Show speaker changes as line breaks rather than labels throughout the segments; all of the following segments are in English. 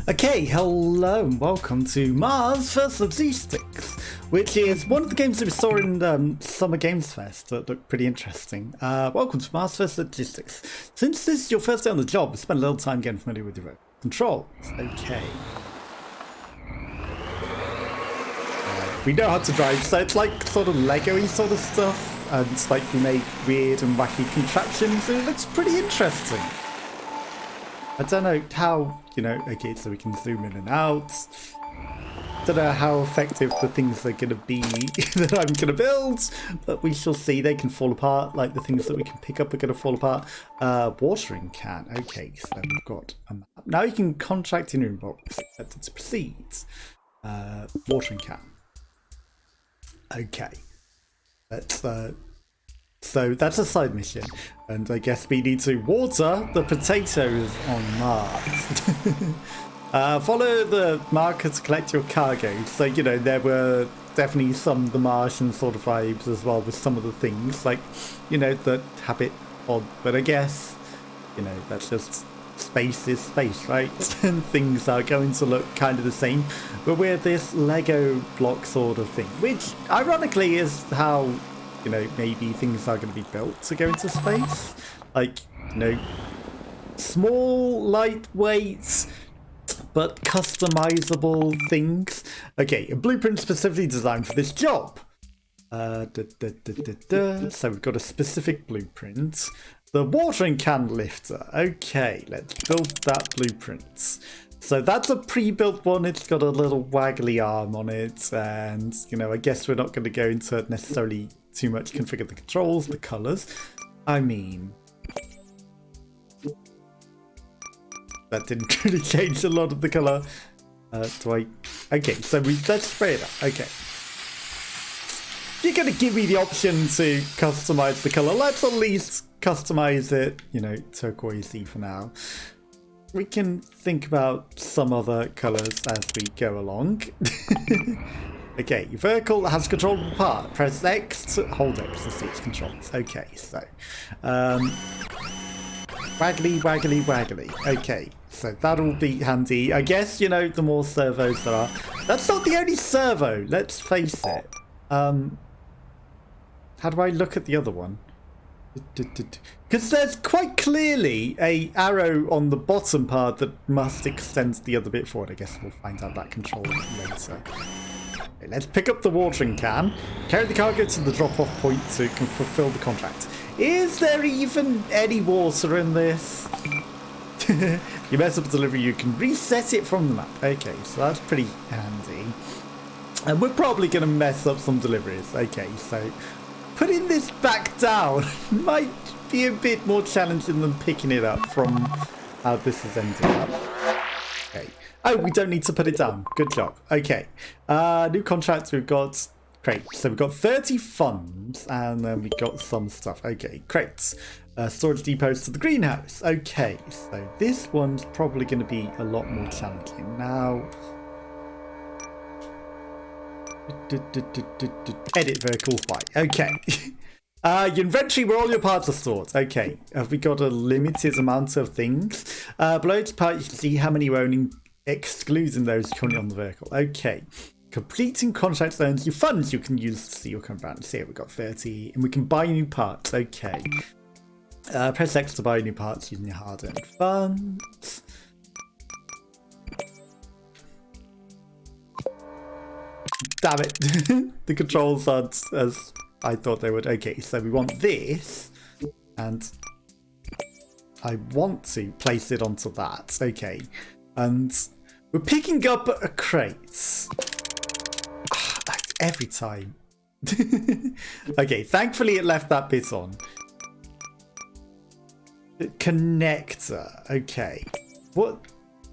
Okay, hello and welcome to Mars vs. Logistics, which is one of the games that we saw in Summer Games Fest that looked pretty interesting. Welcome to Mars vs. Logistics. Since this is your first day on the job, we spent a little time getting familiar with your controls. Okay. We know how to drive, so it's like sort of Lego-y sort of stuff, and it's like we made weird and wacky contraptions, and it looks pretty interesting. I don't know how, okay, so we can zoom in and out. Don't know how effective the things are going to be that I'm going to build, but we shall see. They can fall apart, like the things that we can pick up are going to fall apart. Watering can. Okay, so we've got a map. Now you can contract in your inbox. Accepted to proceed. Watering can. Okay. Let's So that's a side mission, and I guess we need to water the potatoes on Mars. Follow the marker to collect your cargo. So, there were definitely some of the Martian sort of vibes as well with some of the things, like, the habit pod. But I guess, that's just space is space, right? And things are going to look kind of the same, but with this Lego block sort of thing, which ironically is how maybe things are going to be built to go into space. Like, small, lightweight, but customizable things. Okay, a blueprint specifically designed for this job. So we've got a specific blueprint. The watering can lifter. Okay, let's build that blueprint. So that's a pre-built one. It's got a little waggly arm on it, and I guess we're not going to go into necessarily too much configure the controls, the colors. I mean, that didn't really change a lot of the color. Okay, so let's spray it up. Okay, you're going to give me the option to customize the color. Let's at least customize it, turquoisey for now. We can think about some other colors as we go along. Okay, your vehicle has a controllable part. Press X to hold X to see its controls. Okay, so waggly, waggly, waggly. Okay, so that'll be handy. I guess, the more servos there are. That's not the only servo, let's face it. How do I look at the other one? Because there's quite clearly a arrow on the bottom part that must extend the other bit forward. I guess we'll find out that control later. Okay, let's pick up the watering can, carry the cargo to the drop-off point to fulfill the contract. Is there even any water in this? You mess up a delivery, you can reset it from the map. Okay, so that's pretty handy. And we're probably going to mess up some deliveries. Okay, so putting this back down might be a bit more challenging than picking it up from how this has ended up. Okay. Oh, we don't need to put it down. Good job. Okay. New contracts, we've got crates. So we've got 30 funds, and then we got some stuff. Okay, crates. Storage depots to the greenhouse. Okay, so this one's probably going to be a lot more challenging. Now, edit vehicle flight. Okay. Your inventory where all your parts are stored. Okay. Have we got a limited amount of things? Below each part, you can see how many you're owning, excluding those currently on the vehicle. Okay. Completing contracts earns you funds you can use to see your current balance. Here we've got 30, and we can buy new parts. Okay. Press X to buy new parts using your hard-earned funds. Damn it. The controls aren't as I thought they would. Okay, so we want this, and I want to place it onto that. Okay, and we're picking up a crate. Every time. Okay, thankfully it left that bit on. Connector. Okay. What?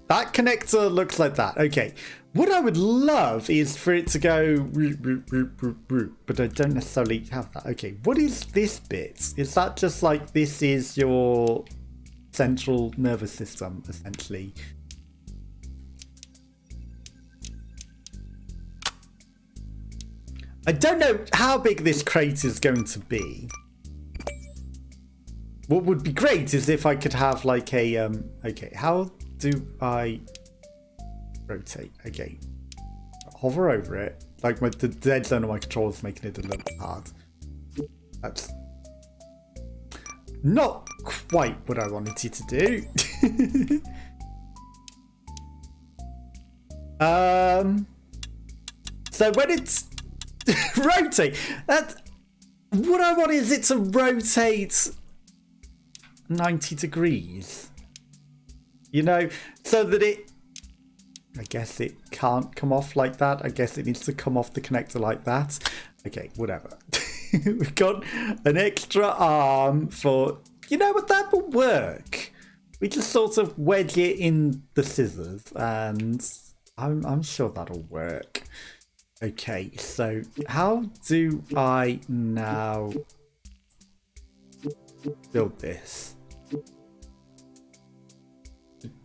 That connector looks like that. Okay. What I would love is for it to go root, but I don't necessarily have that. Okay, what is this bit? Is that just like this is your central nervous system, essentially? I don't know how big this crate is going to be. What would be great is if I could have like a, okay, how do I Rotate. Okay. Hover over it. Like the dead zone of my controller is making it a little hard. That's not quite what I wanted you to do. So when it's rotate, what I want is it to rotate 90 degrees. You know, so that I guess it can't come off like that. I guess it needs to come off the connector like that. Okay, whatever. We've got an extra arm for, you know what, that will work. We just sort of wedge it in the scissors and I'm sure that'll work. Okay, so how do I now build this?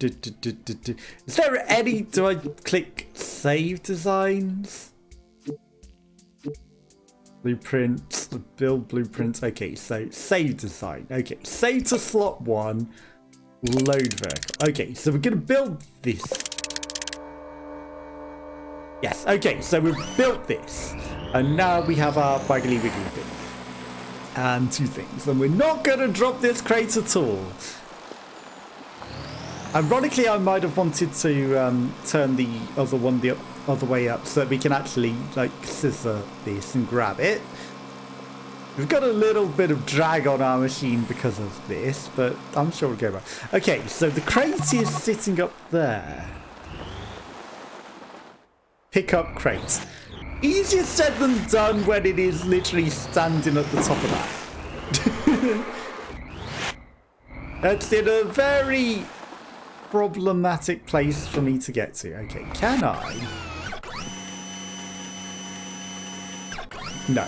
Is there any, do I click save designs? Blueprints, build blueprints. Okay, so save design. Okay, save to slot 1, load vertical. Okay, so we're gonna build this. Yes, okay, so we've built this. And now we have our waggly wiggly thing. And 2 things. And we're not gonna drop this crate at all. Ironically, I might have wanted to turn the other one the other way up so that we can actually like scissor this and grab it. We've got a little bit of drag on our machine because of this, but I'm sure we'll go back. Okay, so the crate is sitting up there. Pick up crate. Easier said than done when it is literally standing at the top of that. That's in a very problematic place for me to get to. Okay, can I? No.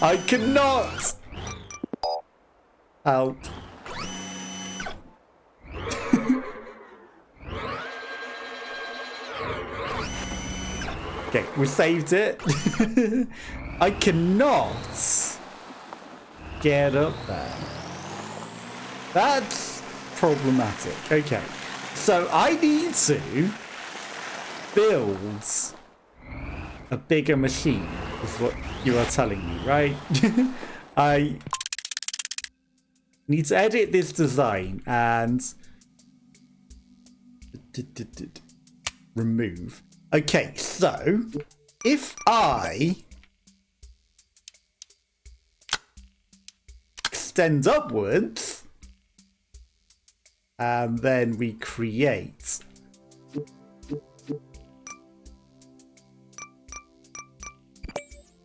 I cannot help. Okay, we saved it. I cannot get up there. That's problematic. Okay, so I need to build a bigger machine, is what you are telling me, right? I need to edit this design and remove. Okay, so if I extend upwards and then we create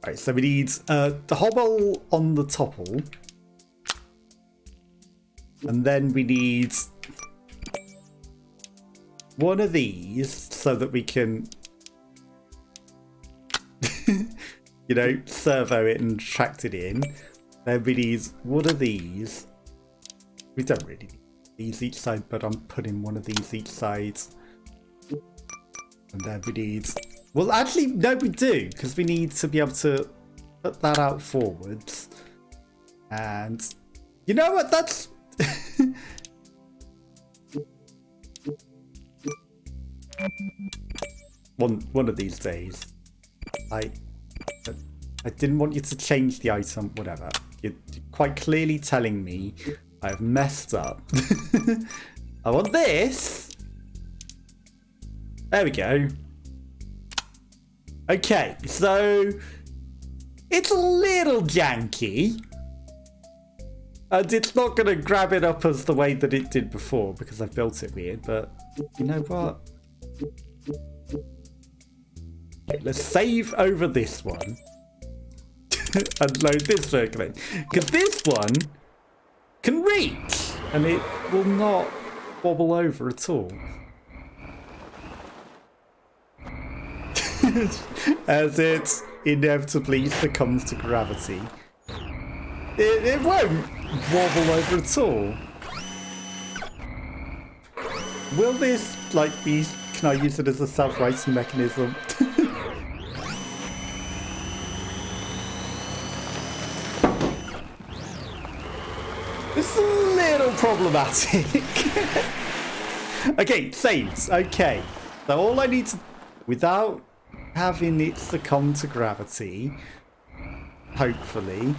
Alright, so we need the hobble on the topple, and then we need one of these so that we can you know, servo it and tract it in. Then we need one of these. We don't really need these each side, but I'm putting one of these each side. And then we need, well actually no we do, because we need to be able to put that out forwards. And you know what, that's one of these days I didn't want you to change the item, whatever. You're quite clearly telling me I've messed up. I want this. There we go. Okay, so it's a little janky. And it's not going to grab it up as the way that it did before because I've built it weird, but you know what? Okay, let's save over this one. And load this circle in. Because this one can reach and it will not wobble over at all. As it inevitably succumbs to gravity. It won't wobble over at all. Will this like be, can I use it as a self-righting mechanism? It's a little problematic. Okay, saves. Okay. So all I need to, without having it succumb to gravity, hopefully,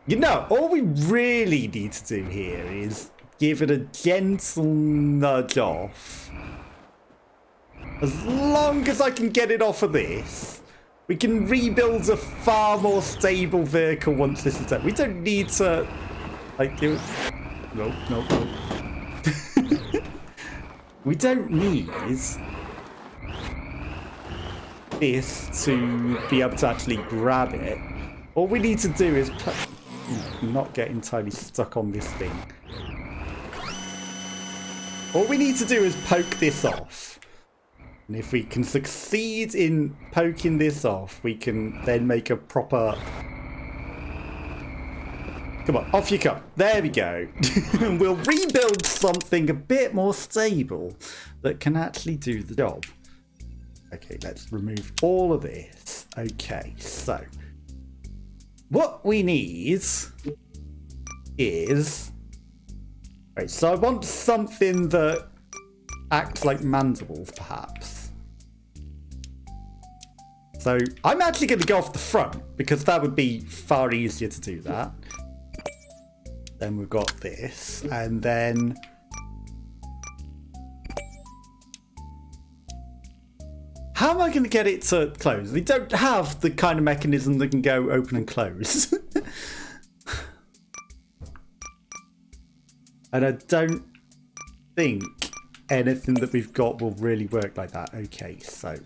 you know, all we really need to do here is give it a gentle nudge off. As long as I can get it off of this, we can rebuild a far more stable vehicle once this is done. We don't need to, like, do it. No. We don't need this to be able to actually grab it. All we need to do is not get entirely stuck on this thing. All we need to do is poke this off. And if we can succeed in poking this off, we can then make a proper... Come on, off you come. There we go. And we'll rebuild something a bit more stable that can actually do the job. Okay, let's remove all of this. Okay, so what we need is... Right, so I want something that acts like mandibles, perhaps. So I'm actually going to go off the front, because that would be far easier to do that. Then we've got this, and then... How am I going to get it to close? We don't have the kind of mechanism that can go open and close. And I don't think anything that we've got will really work like that. Okay, so...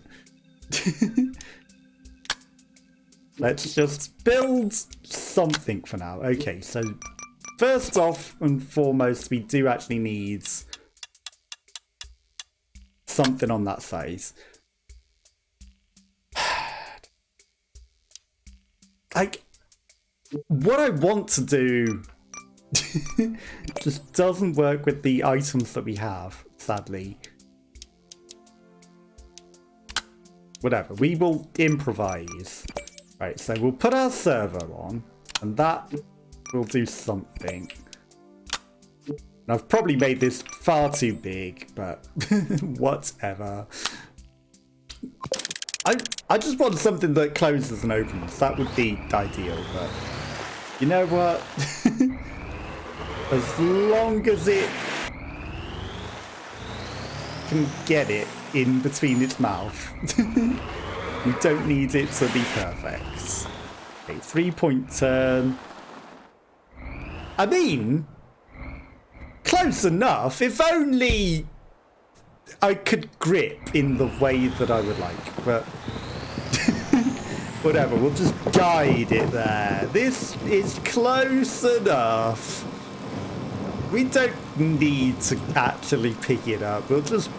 Let's just build something for now. Okay, so first off and foremost, we do actually need something on that size. Like, what I want to do just doesn't work with the items that we have, sadly. Whatever, we will improvise. Right, so we'll put our servo on, and that will do something. And I've probably made this far too big, but whatever. I just want something that closes and opens. That would be ideal, but you know what? As long as it can get it in between its mouth. We don't need it to be perfect. Okay, 3-point turn. I mean, close enough. If only I could grip in the way that I would like, but whatever, we'll just guide it there. This is close enough. We don't need to actually pick it up. We'll just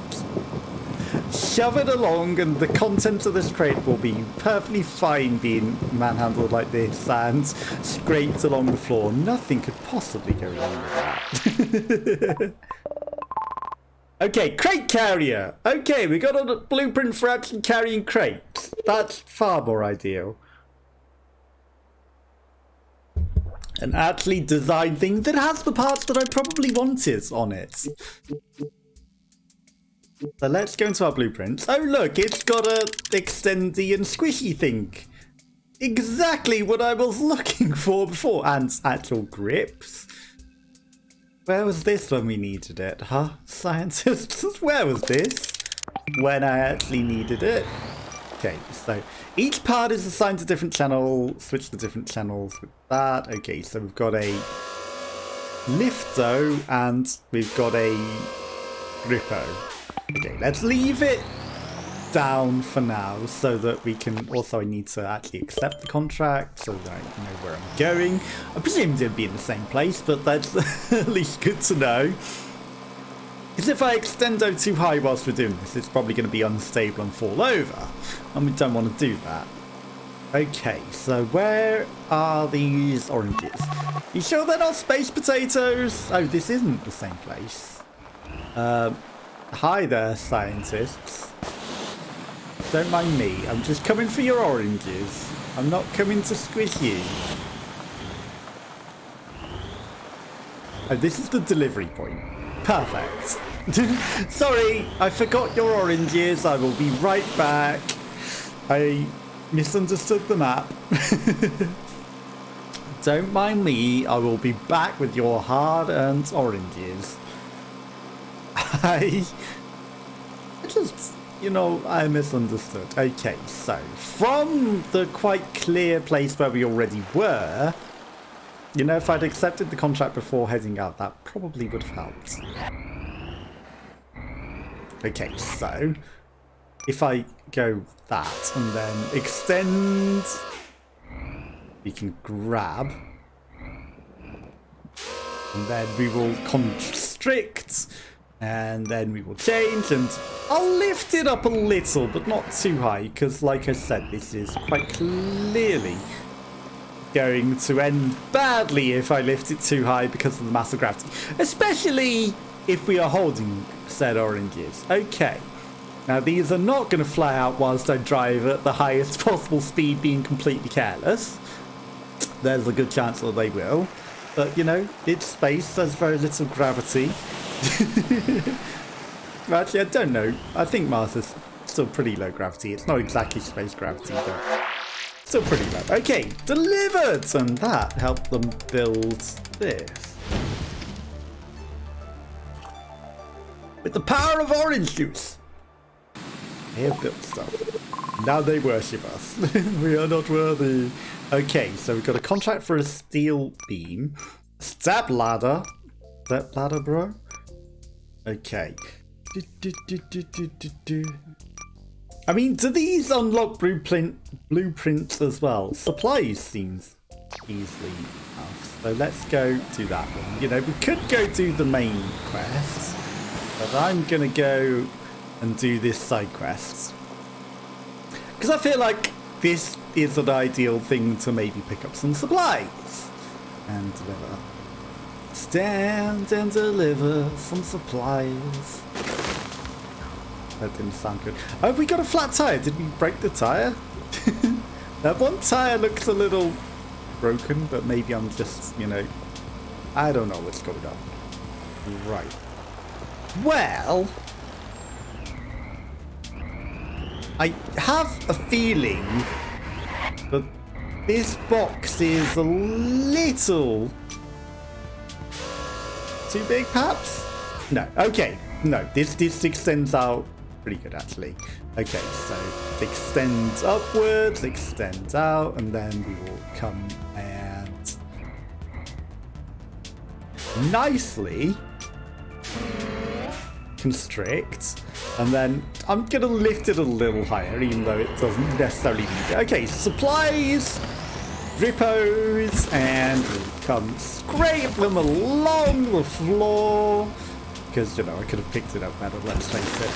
shove it along, and the contents of this crate will be perfectly fine being manhandled like this and scraped along the floor. Nothing could possibly go wrong with that. Okay, crate carrier. Okay, we got a blueprint for actually carrying crates. That's far more ideal. An actually designed thing that has the parts that I probably wanted on it. So let's go into our blueprints. Oh look, it's got a extendy and squishy thing. Exactly what I was looking for before. And actual grips. Where was this when we needed it, huh? Scientists, where was this when I actually needed it? Okay, so each part is assigned to different channel. Switch to different channels with that. Okay, so we've got a lifto and we've got a grippo. Okay, let's leave it down for now so that we can... Also, I need to actually accept the contract so that I know where I'm going. I presume it'll be in the same place, but that's at least good to know. Because if I extendo too high whilst we're doing this, it's probably going to be unstable and fall over. And we don't want to do that. Okay, so where are these oranges? You sure they're not space potatoes? Oh, this isn't the same place. Hi there, scientists. Don't mind me. I'm just coming for your oranges. I'm not coming to squish you. Oh, this is the delivery point. Perfect. Sorry, I forgot your oranges. I will be right back. I misunderstood the map. Don't mind me. I will be back with your hard-earned oranges. I just, you know, I misunderstood. Okay, so from the quite clear place where we already were, you know, if I'd accepted the contract before heading out, that probably would have helped. Okay, so if I go that and then extend, we can grab, and then we will constrict, and then we will change, and I'll lift it up a little, but not too high, because like I said, this is quite clearly going to end badly if I lift it too high because of the mass of gravity, especially if we are holding said oranges. Okay, now these are not going to fly out whilst I drive at the highest possible speed, being completely careless. There's a good chance that they will, but you know, it's space, there's very little gravity. Actually, I don't know, I think Mars is still pretty low gravity. It's not exactly space gravity, but still pretty low. Okay, delivered! And that helped them build this. With the power of orange juice, they have built stuff. Now they worship us. We are not worthy. Okay, so we've got a contract for a steel beam. Step ladder. Step ladder, bro? Okay. I mean, do these unlock blueprints as well? Supplies seems easily enough. So let's go do that one. You know, we could go do the main quest, but I'm going to go and do this side quest, because I feel like this is an ideal thing to maybe pick up some supplies and deliver. Stand and deliver some supplies. That didn't sound good. Oh, have we got a flat tire? Did we break the tire? That one tire looks a little broken, but maybe I'm just, you know, I don't know what's going on. Right. Well, I have a feeling that this box is a little too big, perhaps? No. Okay. No, this extends out pretty good, actually. Okay, so it extends upwards, extends out, and then we will come and nicely constrict, and then I'm gonna lift it a little higher, even though it doesn't necessarily need it. Okay, supplies, rippos, and we'll come scrape them along the floor. Because, you know, I could have picked it up better, let's face it.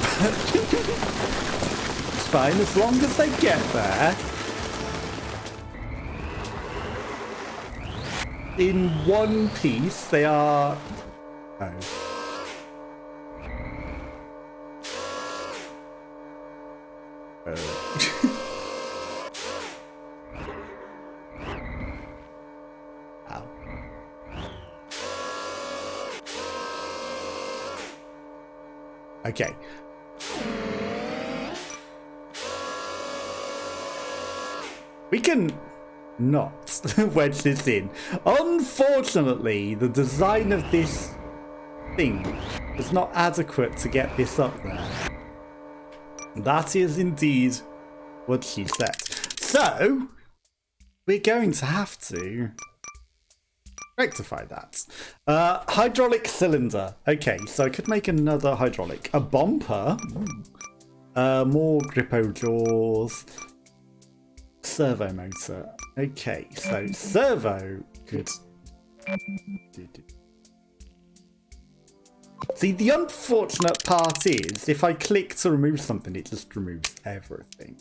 It's fine, as long as they get there. In one piece, they are... Oh. Oh. Ow. Okay. We can not wedge this in. Unfortunately, the design of this thing is not adequate to get this up there. That is indeed what she said. So, we're going to have to rectify that. Hydraulic cylinder. Okay, so I could make another hydraulic. A bumper. More grippo jaws. Servo motor. Okay, so servo could... See, the unfortunate part is, if I click to remove something, it just removes everything.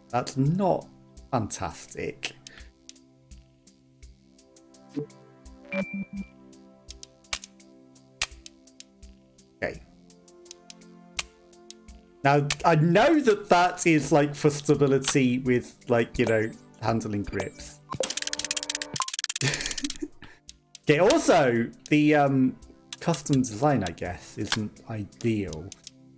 That's not fantastic. Okay. Now, I know that that is like for stability with, like, you know, handling grips. Okay, also, the custom design, I guess, isn't ideal.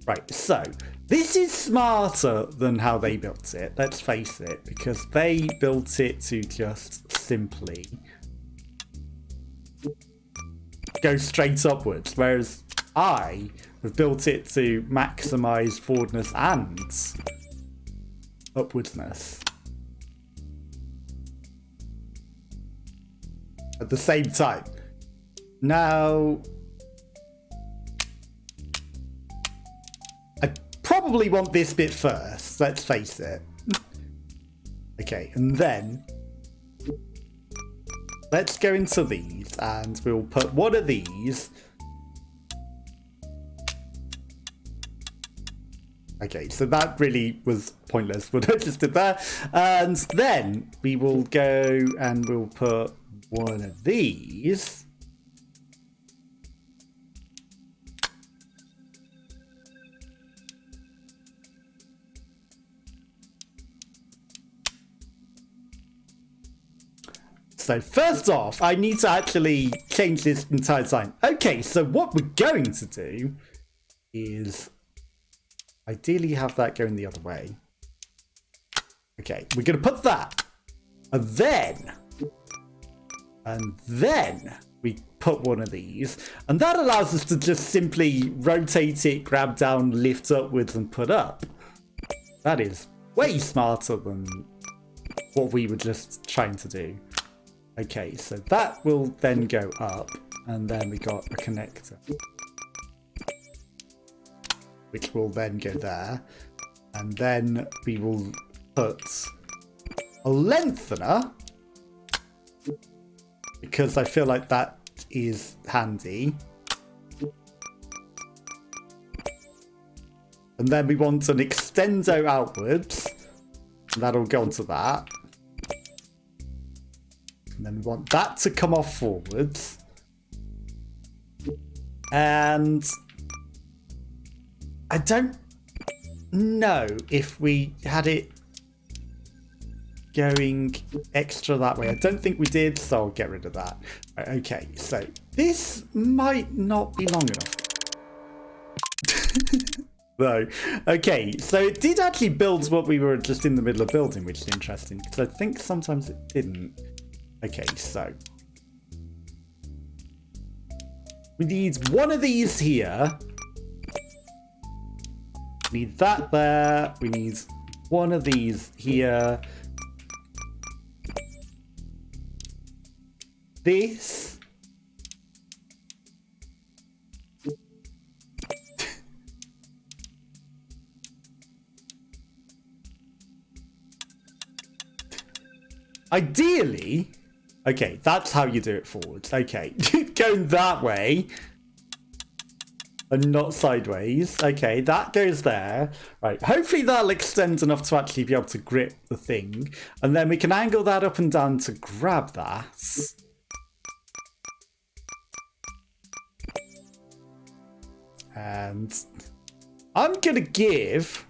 Right, so this is smarter than how they built it, let's face it, because they built it to just simply go straight upwards, whereas I have built it to maximize forwardness and upwardsness at the same time. Now, I probably want this bit first, let's face it. Okay, and then let's go into these and we'll put one of these. Okay, so that really was pointless, what I just did there. And then we will go and we'll put one of these. So first off, I need to actually change this entire design. Okay, so what we're going to do is ideally have that going the other way. Okay, we're going to put that. And then we put one of these. And that allows us to just simply rotate it, grab down, lift upwards and put up. That is way smarter than what we were just trying to do. Okay, so that will then go up, and then we got a connector, which will then go there, and then we will put a lengthener, because I feel like that is handy. And then we want an extendo outwards, and that'll go onto that. And then we want that to come off forwards. And I don't know if we had it going extra that way. I don't think we did, so I'll get rid of that. Right, okay, so this might not be long enough. No. Okay, so it did actually build what we were just in the middle of building, which is interesting, because I think sometimes it didn't. Okay, so we need one of these here. We need that there. We need one of these here. This. Ideally, okay, that's how you do it forwards. Okay, going that way and not sideways. Okay, that goes there. Right, hopefully that'll extend enough to actually be able to grip the thing. And then we can angle that up and down to grab that. And I'm gonna give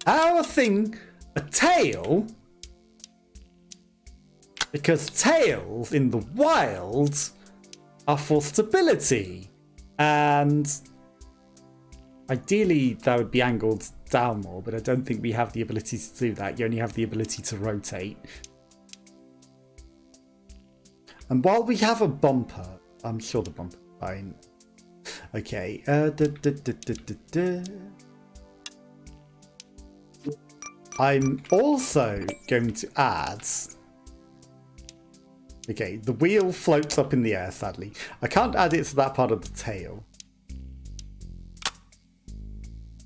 our thing a tail, because tails in the wild are for stability, and ideally that would be angled down more, but I don't think we have the ability to do that. You only have the ability to rotate. And while we have a bumper, I'm sure the bumper is fine. Okay, I'm also going to add... Okay, the wheel floats up in the air, sadly. I can't add it to that part of the tail.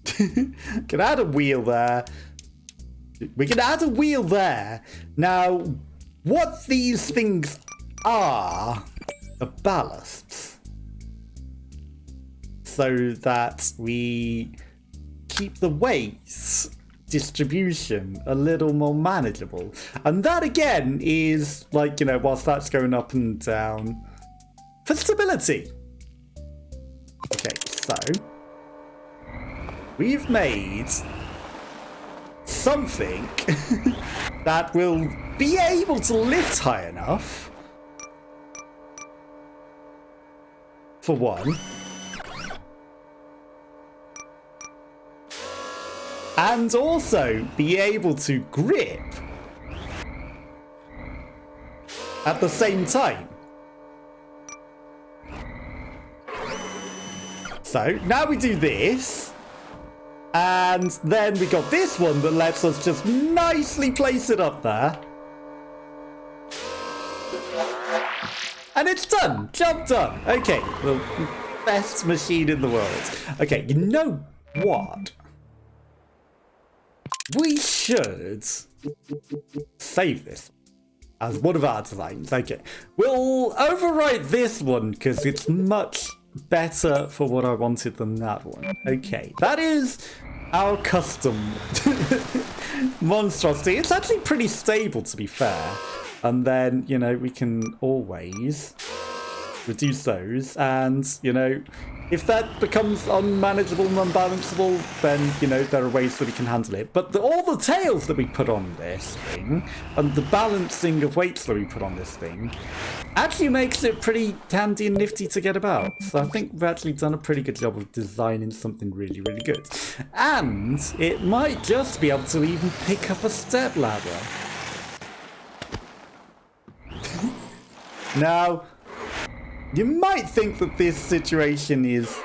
Can add a wheel there. We can add a wheel there. Now, what these things are ballasts. So that we keep the weights distribution a little more manageable. And that again is like, you know, whilst that's going up and down for stability. Okay, so we've made something that will be able to lift high enough for one. And also be able to grip at the same time. So now we do this. And then we got this one that lets us just nicely place it up there. And it's done. Job done. Okay. The best machine in the world. Okay, you know what? We should save this as one of our designs. Okay. We'll overwrite this one because it's much better for what I wanted than that one. Okay. That is our custom monstrosity. It's actually pretty stable, to be fair. And then, you know, we can always reduce those. And, you know, if that becomes unmanageable and unbalanceable, then, you know, there are ways that we can handle it. But all the tails that we put on this thing and the balancing of weights that we put on this thing actually makes it pretty handy and nifty to get about. So I think we've actually done a pretty good job of designing something really, really good. And it might just be able to even pick up a step ladder. Now, you might think that this situation is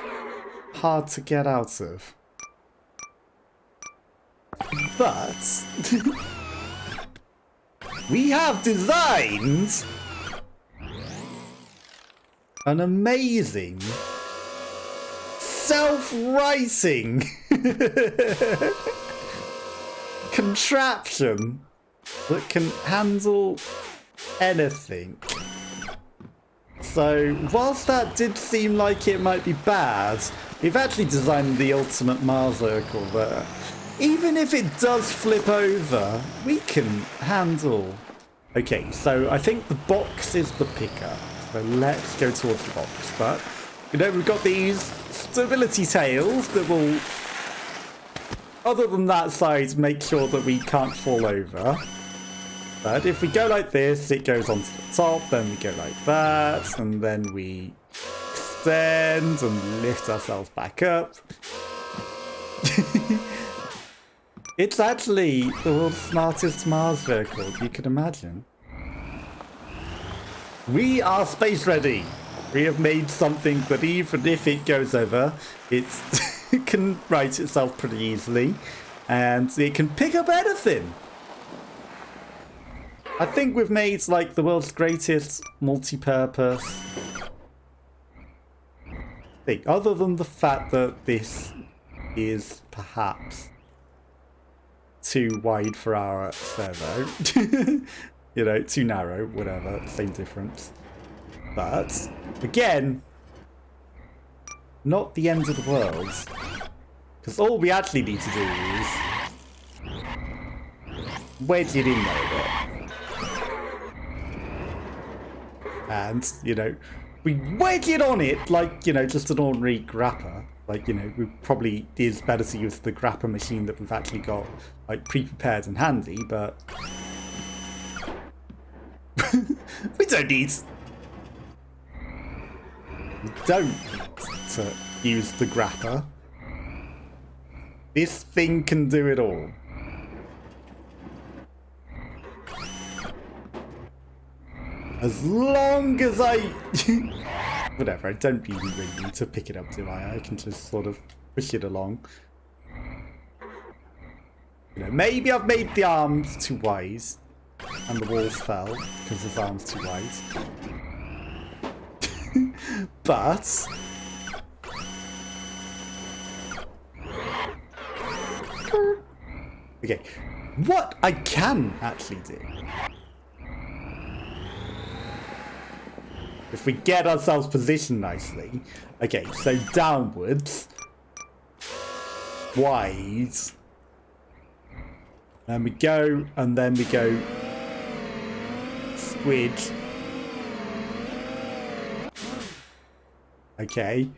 hard to get out of. But we have designed an amazing self-writing contraption that can handle anything. So, whilst that did seem like it might be bad, we've actually designed the ultimate Mars circle there. Even if it does flip over, we can handle. Okay, so I think the box is the picker. So let's go towards the box. But, you know, we've got these stability tails that will, other than that side, make sure that we can't fall over. But if we go like this, it goes onto the top, then we go like that, and then we extend and lift ourselves back up. It's actually the world's smartest Mars vehicle, you can imagine. We are space ready. We have made something that even if it goes over, it can right itself pretty easily, and it can pick up anything. I think we've made, like, the world's greatest multi-purpose thing. Other than the fact that this is perhaps too wide for our servo. You know, too narrow, whatever, same difference. But, again, not the end of the world. Because all we actually need to do is wedge it in there a bit. And, you know, we wedge it on it like, you know, just an ordinary grapper. Like, you know, we probably is better to use the grapper machine that we've actually got, like, pre-prepared and handy, but we don't need to use the grapper. This thing can do it all. As long as I... Whatever, I don't even really need to pick it up, do I? I can just sort of push it along. You know, maybe I've made the arms too wide. And the walls fell because his arms too wide. But... Okay, what I can actually do... If we get ourselves positioned nicely. Okay, so downwards. Wide. And we go, and then we go. Squidge. Okay.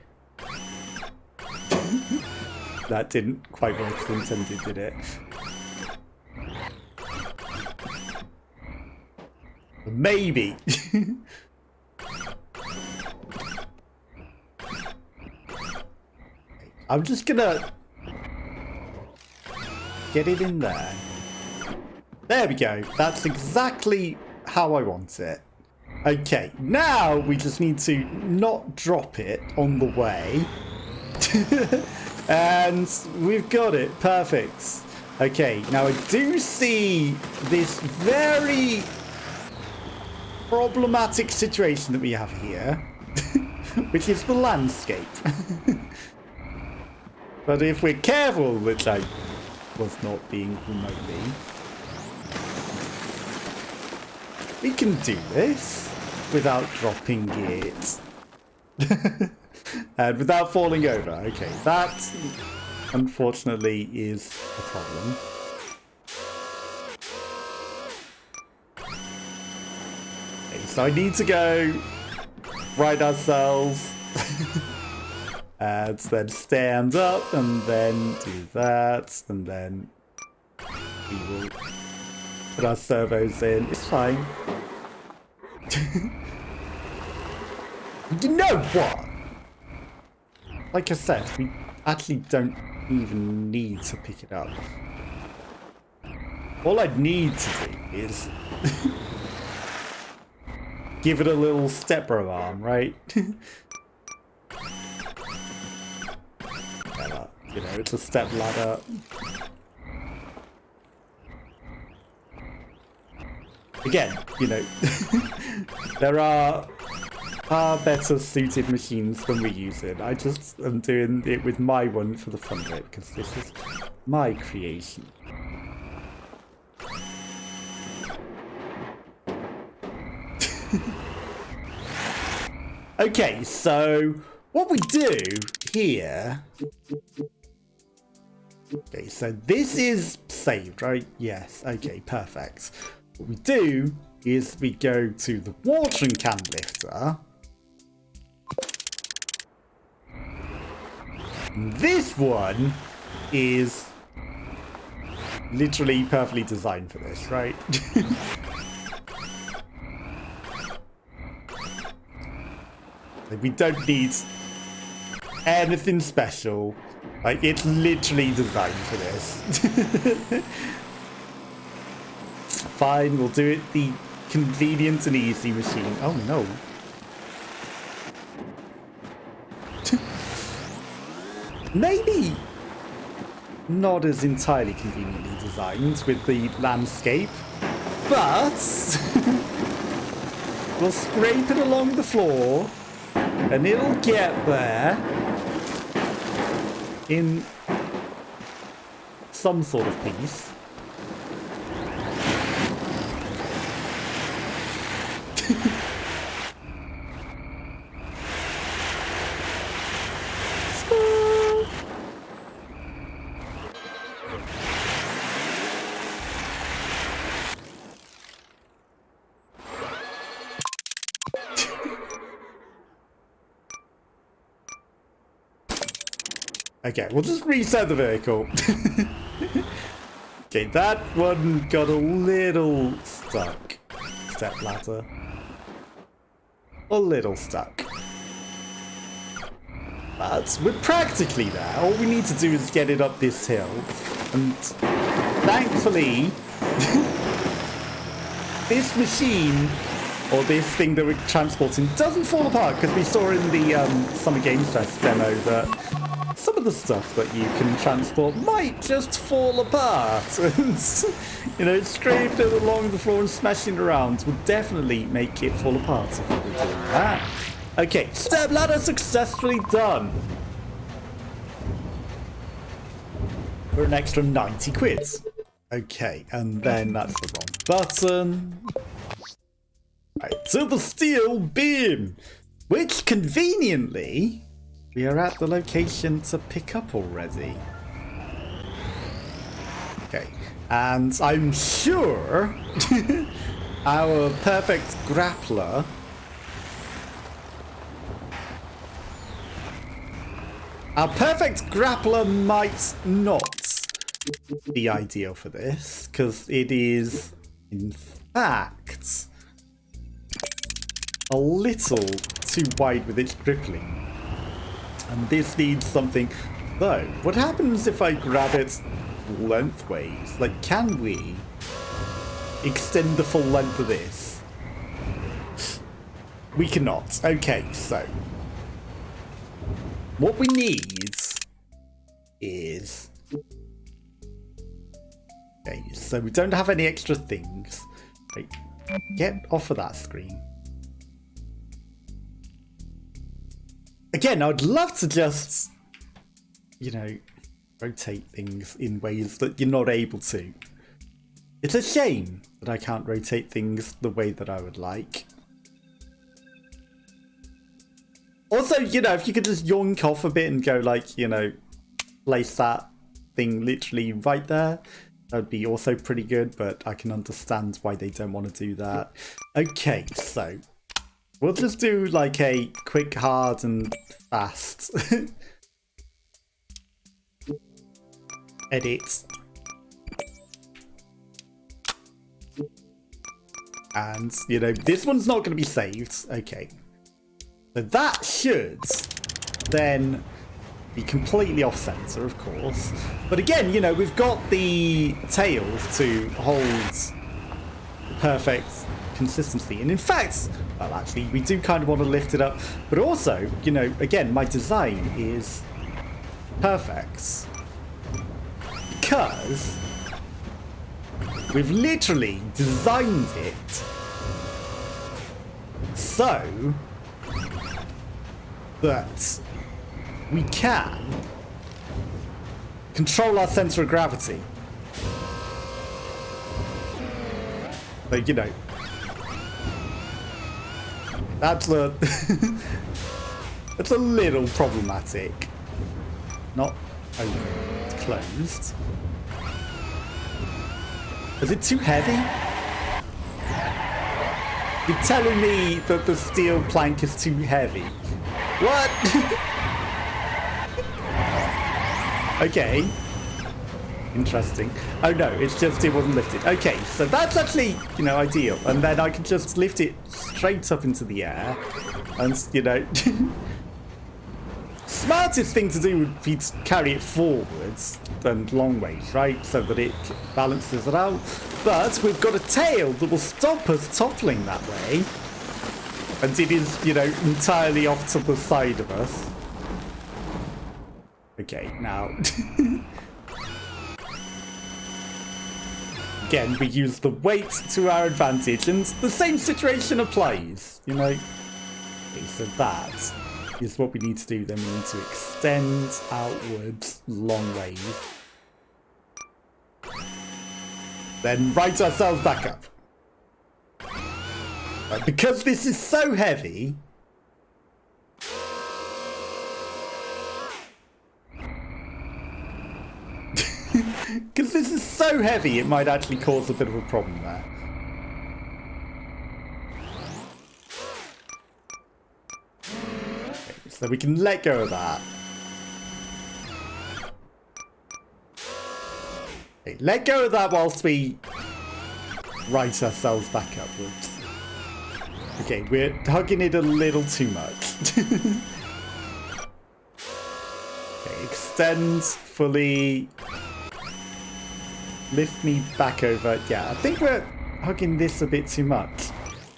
That didn't quite work as intended, did it? Maybe. I'm just gonna get it in there. There we go. That's exactly how I want it. Okay, now we just need to not drop it on the way. And we've got it. Perfect. Okay, now I do see this very problematic situation that we have here, which is the landscape. But if we're careful, which I was not being remotely, we can do this without dropping it. And without falling over. Okay, that unfortunately is a problem. Okay, so I need to go right ourselves and then stand up and then do that, and then we will put our servos in. It's fine. You know what? Like I said, we actually don't even need to pick it up. All I'd need to do is give it a little stepbro arm, right? You know, it's a step ladder. Again, you know, there are far better suited machines than we use it. I just am doing it with my one for the fun of it, because this is my creation. Okay, so what we do here... Okay, so this is saved, right? Yes, okay, perfect. What we do is we go to the watering can lifter. This one is literally perfectly designed for this, right? We don't need anything special. Like, it's literally designed for this. Fine, we'll do it the convenient and easy machine. Oh no. Maybe not as entirely conveniently designed with the landscape, but we'll scrape it along the floor and it'll get there in some sort of peace. Okay, we'll just reset the vehicle. Okay, that one got a little stuck. Step ladder. A little stuck. But we're practically there. All we need to do is get it up this hill. And thankfully, this machine, or this thing that we're transporting, doesn't fall apart, because we saw in the Summer Games Fest demo that some of the stuff that you can transport might just fall apart. And, you know, scraping it along the floor and smashing around would definitely make it fall apart if we were doing that. Okay, step ladder successfully done. For an extra 90 quid. Okay, and then that's the wrong button. Right, to the steel beam, which conveniently we are at the location to pick up already. Okay, and I'm sure our perfect grappler might not be ideal for this, because it is, in fact, a little too wide with its grippling. And this needs something So, what happens if I grab it lengthways? Like, can we extend the full length of this? We cannot. Okay, so what we need is... Okay, so we don't have any extra things. Right, get off of that screen. Again, I'd love to just, you know, rotate things in ways that you're not able to. It's a shame that I can't rotate things the way that I would like. Also, you know, if you could just yoink off a bit and go like, you know, place that thing literally right there, that would be also pretty good, but I can understand why they don't want to do that. Okay, so we'll just do like a quick, hard, and fast. Edit. And, you know, this one's not going to be saved. Okay. So that should then be completely off center, of course. But again, you know, we've got the tails to hold perfect consistency. And in fact, well, actually, we do kind of want to lift it up. But also, you know, again, my design is perfect. Because we've literally designed it so that we can control our center of gravity. Like, you know, that's a that's a little problematic. Not open, it's closed. Is it too heavy? You're telling me that the steel plank is too heavy? What? Okay. Interesting. Oh no, it's just it wasn't lifted. Okay, so that's actually, you know, ideal. And then I can just lift it straight up into the air. And, you know... Smartest thing to do would be to carry it forwards and long ways, right? So that it balances it out. But we've got a tail that will stop us toppling that way. And it is, you know, entirely off to the side of us. Okay, now... Again, we use the weight to our advantage, and the same situation applies, you know? Okay, so that is what we need to do. Then we need to extend outwards long ways. Then right ourselves back up. Because this is so heavy... Because this is so heavy, it might actually cause a bit of a problem there. Okay, so we can let go of that. Okay, let go of that whilst we right ourselves back upwards. Okay, we're hugging it a little too much. Okay, extend fully. Lift me back over. Yeah, I think we're hugging this a bit too much.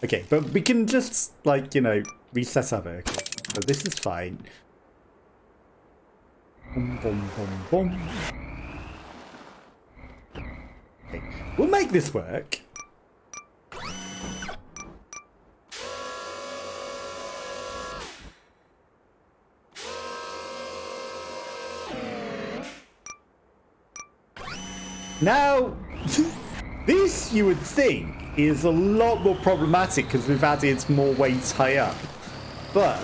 Okay, but we can just, like, you know, reset our vehicle. So this is fine. Boom, boom, boom, boom. Okay, we'll make this work. Now, this, you would think, is a lot more problematic because we've added more weight high up. But...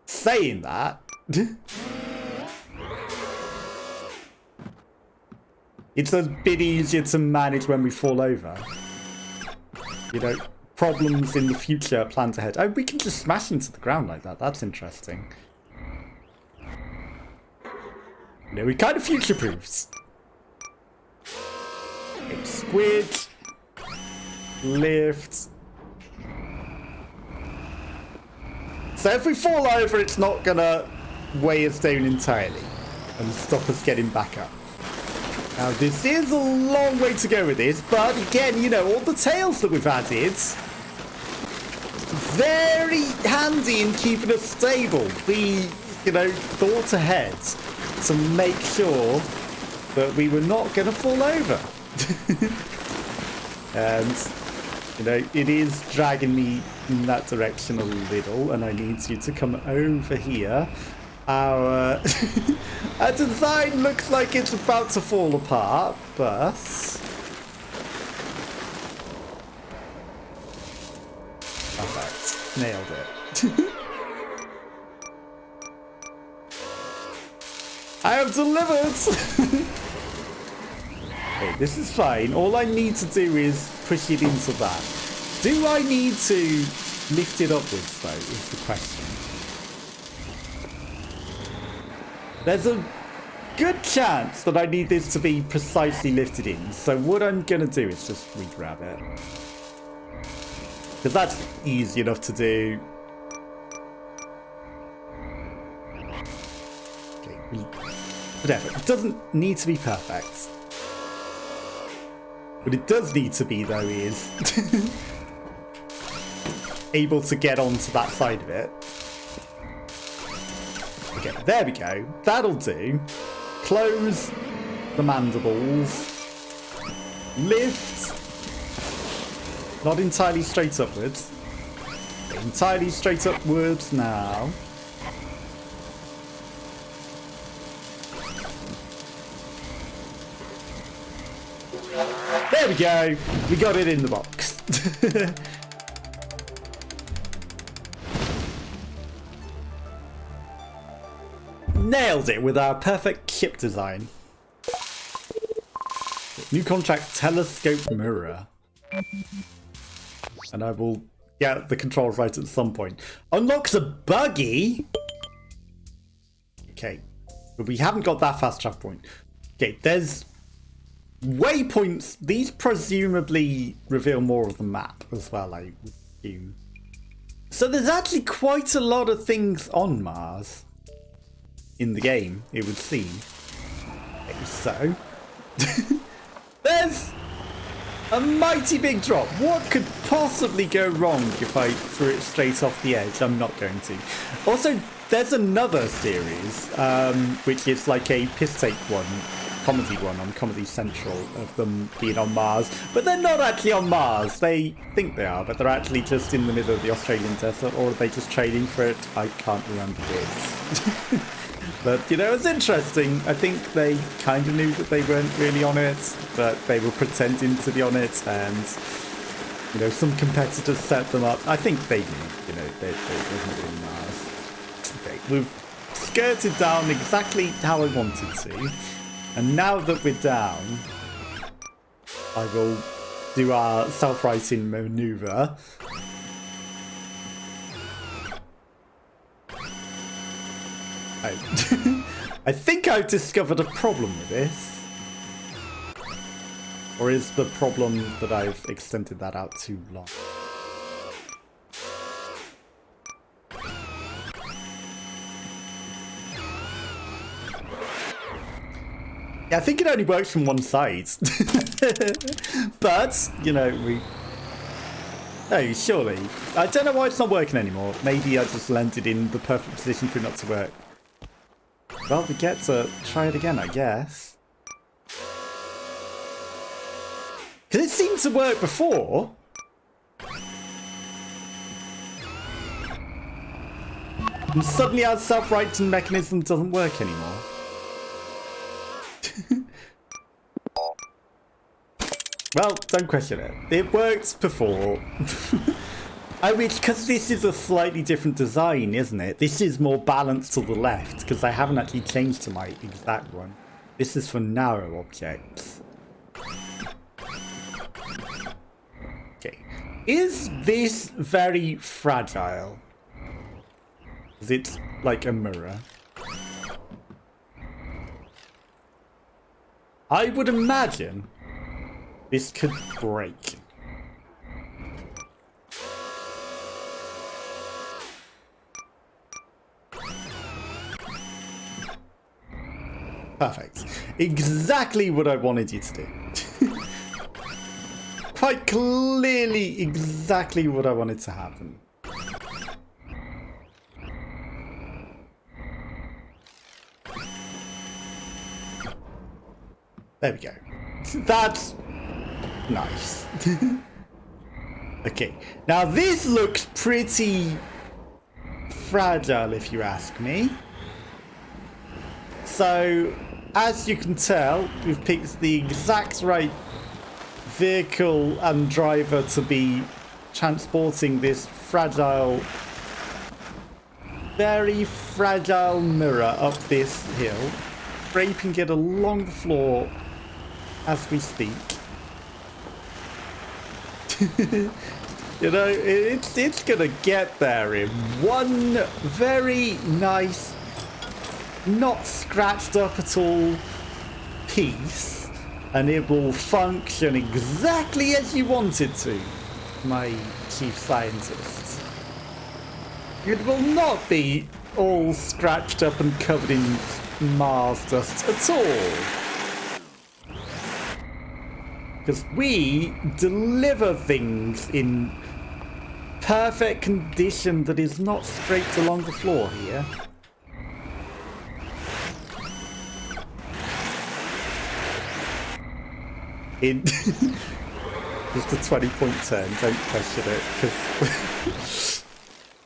saying that... it's a bit easier to manage when we fall over. You know, problems in the future planned ahead. Oh, we can just smash into the ground like that. That's interesting. You know, we kind of future-proofs. Okay, squid. Lift. So if we fall over, it's not gonna weigh us down entirely and stop us getting back up. Now, this is a long way to go with this, but again, you know, all the tails that we've added, very handy in keeping us stable. The, you know, thought ahead to make sure that we were not going to fall over. And, you know, it is dragging me in that direction a little, and I need you to come over here. Our design looks like it's about to fall apart, but perfect, nailed it. I have delivered. Okay, this is fine. All I need to do is push it into that. Do I need to lift it upwards, though, is the question. There's a good chance that I need this to be precisely lifted in. So what I'm going to do is just re-grab it. Because that's easy enough to do. Okay, whatever. It doesn't need to be perfect. What it does need to be, though, is able to get onto that side of it. Okay, there we go. That'll do. Close the mandibles. Lift. Not entirely straight upwards. Entirely straight upwards now. There we go. We got it in the box. Nailed it with our perfect ship design. New contract, telescope mirror. And I will get the controls right at some point. Unlocks a buggy? Okay. But we haven't got that fast travel point. Okay, there's waypoints. These presumably reveal more of the map as well, I would assume. So there's actually quite a lot of things on Mars. In the game, it would seem. Okay, so there's a mighty big drop. What could possibly go wrong if I threw it straight off the edge? I'm not going to. Also, there's another series, which is like a piss take one, comedy one on Comedy Central of them being on Mars, but they're not actually on Mars. They think they are, but they're actually just in the middle of the Australian desert, or are they just trading for it? I can't remember which. But, you know, it's interesting. I think they kind of knew that they weren't really on it, but they were pretending to be on it, and, you know, some competitors set them up. I think they knew, you know, they wasn't really Mars. Okay, we've skirted down exactly how I wanted to, and now that we're down, I will do our self-righting maneuver. I think I've discovered a problem with this. Or is the problem that I've extended that out too long? Yeah, I think it only works from one side. But, you know, oh, surely. I don't know why it's not working anymore. Maybe I just landed in the perfect position for it not to work. Well, we get to try it again, I guess. Because it seemed to work before. And suddenly our self-righting mechanism doesn't work anymore. Well, don't question it. It worked before. I mean, because this is a slightly different design, isn't it? This is more balanced to the left, because I haven't actually changed to my exact one. This is for narrow objects. Okay. Is this very fragile? Is it like a mirror? I would imagine this could break. Perfect. Exactly what I wanted you to do. Quite clearly exactly what I wanted to happen. There we go. That's nice. Okay, now this looks pretty fragile if you ask me. So, as you can tell, we've picked the exact right vehicle and driver to be transporting this fragile, very fragile mirror up this hill, scraping it along the floor as we speak. You know, it's gonna get there in one very nice, not scratched up at all piece, and it will function exactly as you want it to, my chief scientist. It will not be all scratched up and covered in Mars dust at all. Because we deliver things in perfect condition that is not scraped along the floor here. In just a 20-point turn, don't question it,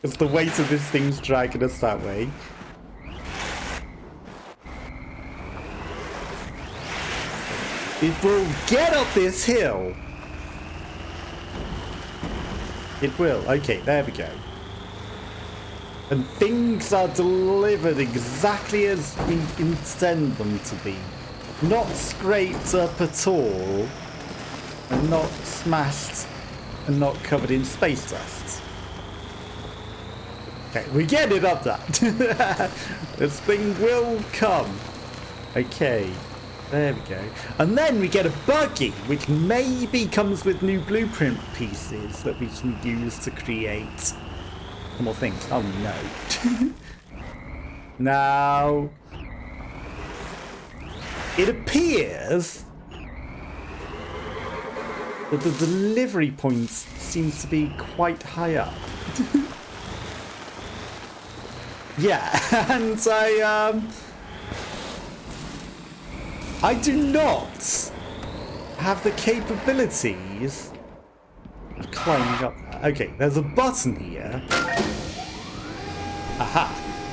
because the weight of this thing's dragging us that way. It will get up this hill. It will. Okay, there we go. And things are delivered exactly as we intend them to be. Not scraped up at all. And not smashed and not covered in space dust. Okay, we get it up that. This thing will come. Okay. There we go. And then we get a buggy, which maybe comes with new blueprint pieces that we can use to create more things. Oh no. Now, it appears that the delivery points seem to be quite high up. Yeah, and I do not have the capabilities of climbing up there. Okay, there's a button here. Aha.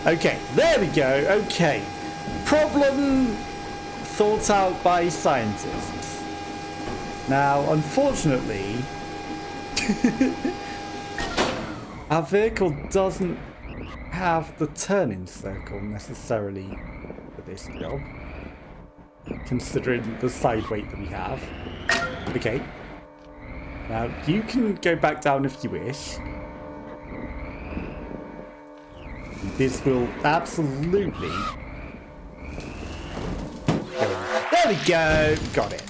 Okay, there we go. Okay. Problem thought out by scientists. Now, unfortunately, our vehicle doesn't have the turning circle necessarily for this job, considering the side weight that we have. Okay. Now, you can go back down if you wish. This will absolutely... There we go! Got it.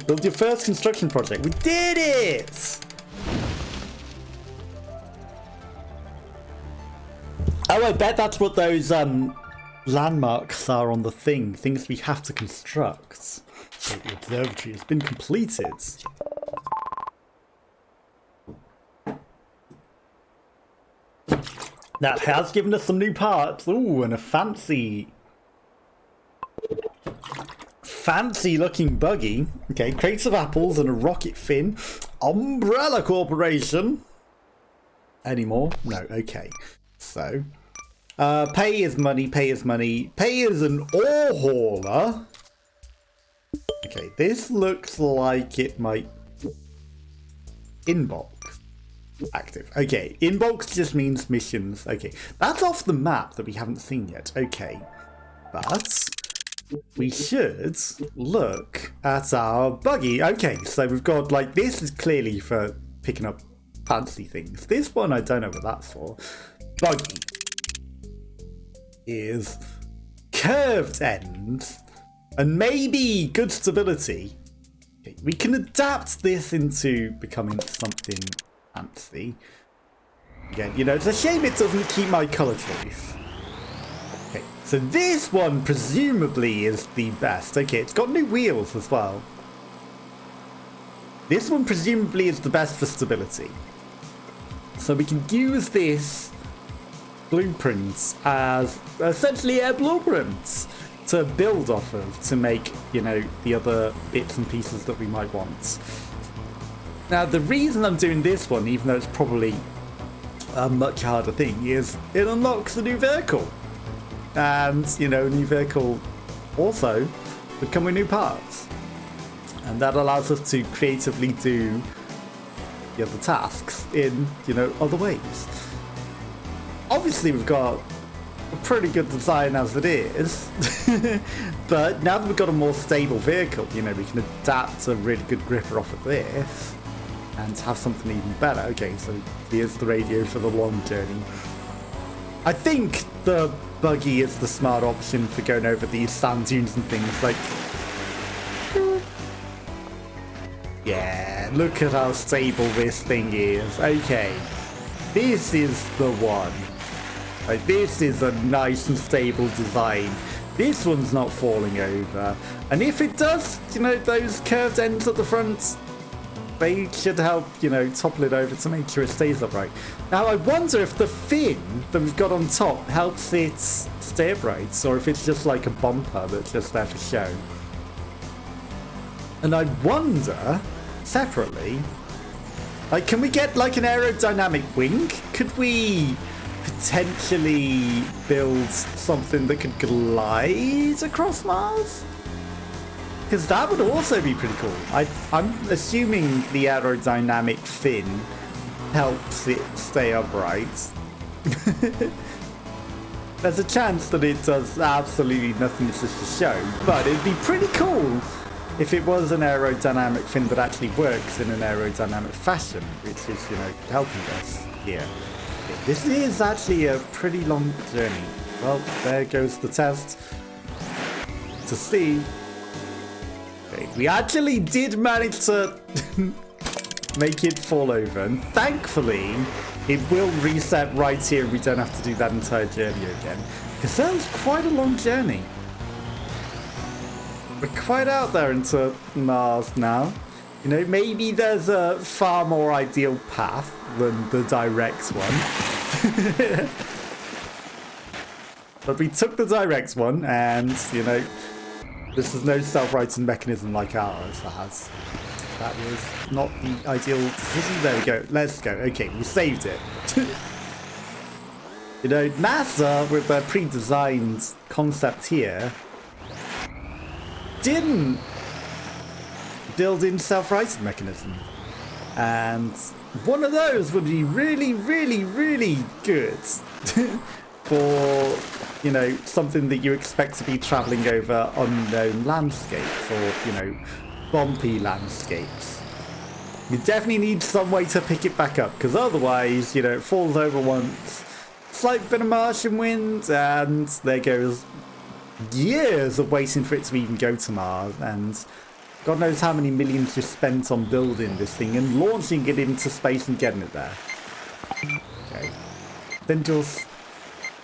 Build your first construction project. We did it! Oh, I bet that's what those, landmarks are on the thing. Things we have to construct. So the observatory has been completed. That has given us some new parts. Ooh, and a fancy looking buggy. Okay, crates of apples and a rocket fin. Umbrella Corporation. Any more? No, okay. So, pay is money, pay is money. Pay is an ore hauler. Okay, this looks like it might... Inbox. Active. Okay, inbox just means missions. Okay, that's off the map that we haven't seen yet. Okay, but we should look at our buggy. Okay, so we've got, like, this is clearly for picking up fancy things. This one, I don't know what that's for. Buggy is curved ends and maybe good stability. Okay, we can adapt this into becoming something fancy. Again, you know, it's a shame it doesn't keep my color choice. Okay, So this one presumably is the best. Okay, it's got new wheels as well. This one presumably is the best for stability. So we can use this blueprints as essentially air blueprints to build off of to make, you know, the other bits and pieces that we might want. Now, the reason I'm doing this one, even though it's probably a much harder thing, is it unlocks a new vehicle. And, you know, a new vehicle also would come with new parts. And that allows us to creatively do the other tasks in, you know, other ways. Obviously, we've got a pretty good design as it is. But now that we've got a more stable vehicle, you know, we can adapt a really good gripper off of this and have something even better. Okay, so here's the radio for the long journey. I think the buggy is the smart option for going over these sand dunes and things. Like, yeah, look at how stable this thing is. Okay, this is the one. Like, this is a nice and stable design. This one's not falling over. And if it does, you know, those curved ends at the front, they should help, you know, topple it over to make sure it stays upright. Now, I wonder if the fin that we've got on top helps it stay upright, or if it's just like a bumper that's just there for show. And I wonder, separately, like, can we get like an aerodynamic wing? Could we potentially build something that could glide across Mars? Because that would also be pretty cool. I'm assuming the aerodynamic fin helps it stay upright. There's a chance that it does absolutely nothing, it's just a show. But it'd be pretty cool if it was an aerodynamic fin that actually works in an aerodynamic fashion, which is, you know, helping us here. This is actually a pretty long journey. Well, there goes the test to see. Okay, we actually did manage to make it fall over, and thankfully it will reset right here. We don't have to do that entire journey again, because that was quite a long journey. We're quite out there into Mars now. You know, maybe there's a far more ideal path than the direct one. But we took the direct one, and, you know, this is no self-righting mechanism like ours has. That was not the ideal decision. There we go. Let's go. Okay, we saved it. You know, NASA, with their pre-designed concept here, didn't build in self-righting mechanism. And one of those would be really, really, really good for, you know, something that you expect to be traveling over unknown landscapes or, you know, bumpy landscapes. You definitely need some way to pick it back up, because otherwise, you know, it falls over once, slight bit of Martian wind, and there goes years of waiting for it to even go to Mars, and God knows how many millions just spent on building this thing and launching it into space and getting it there. Okay. Then just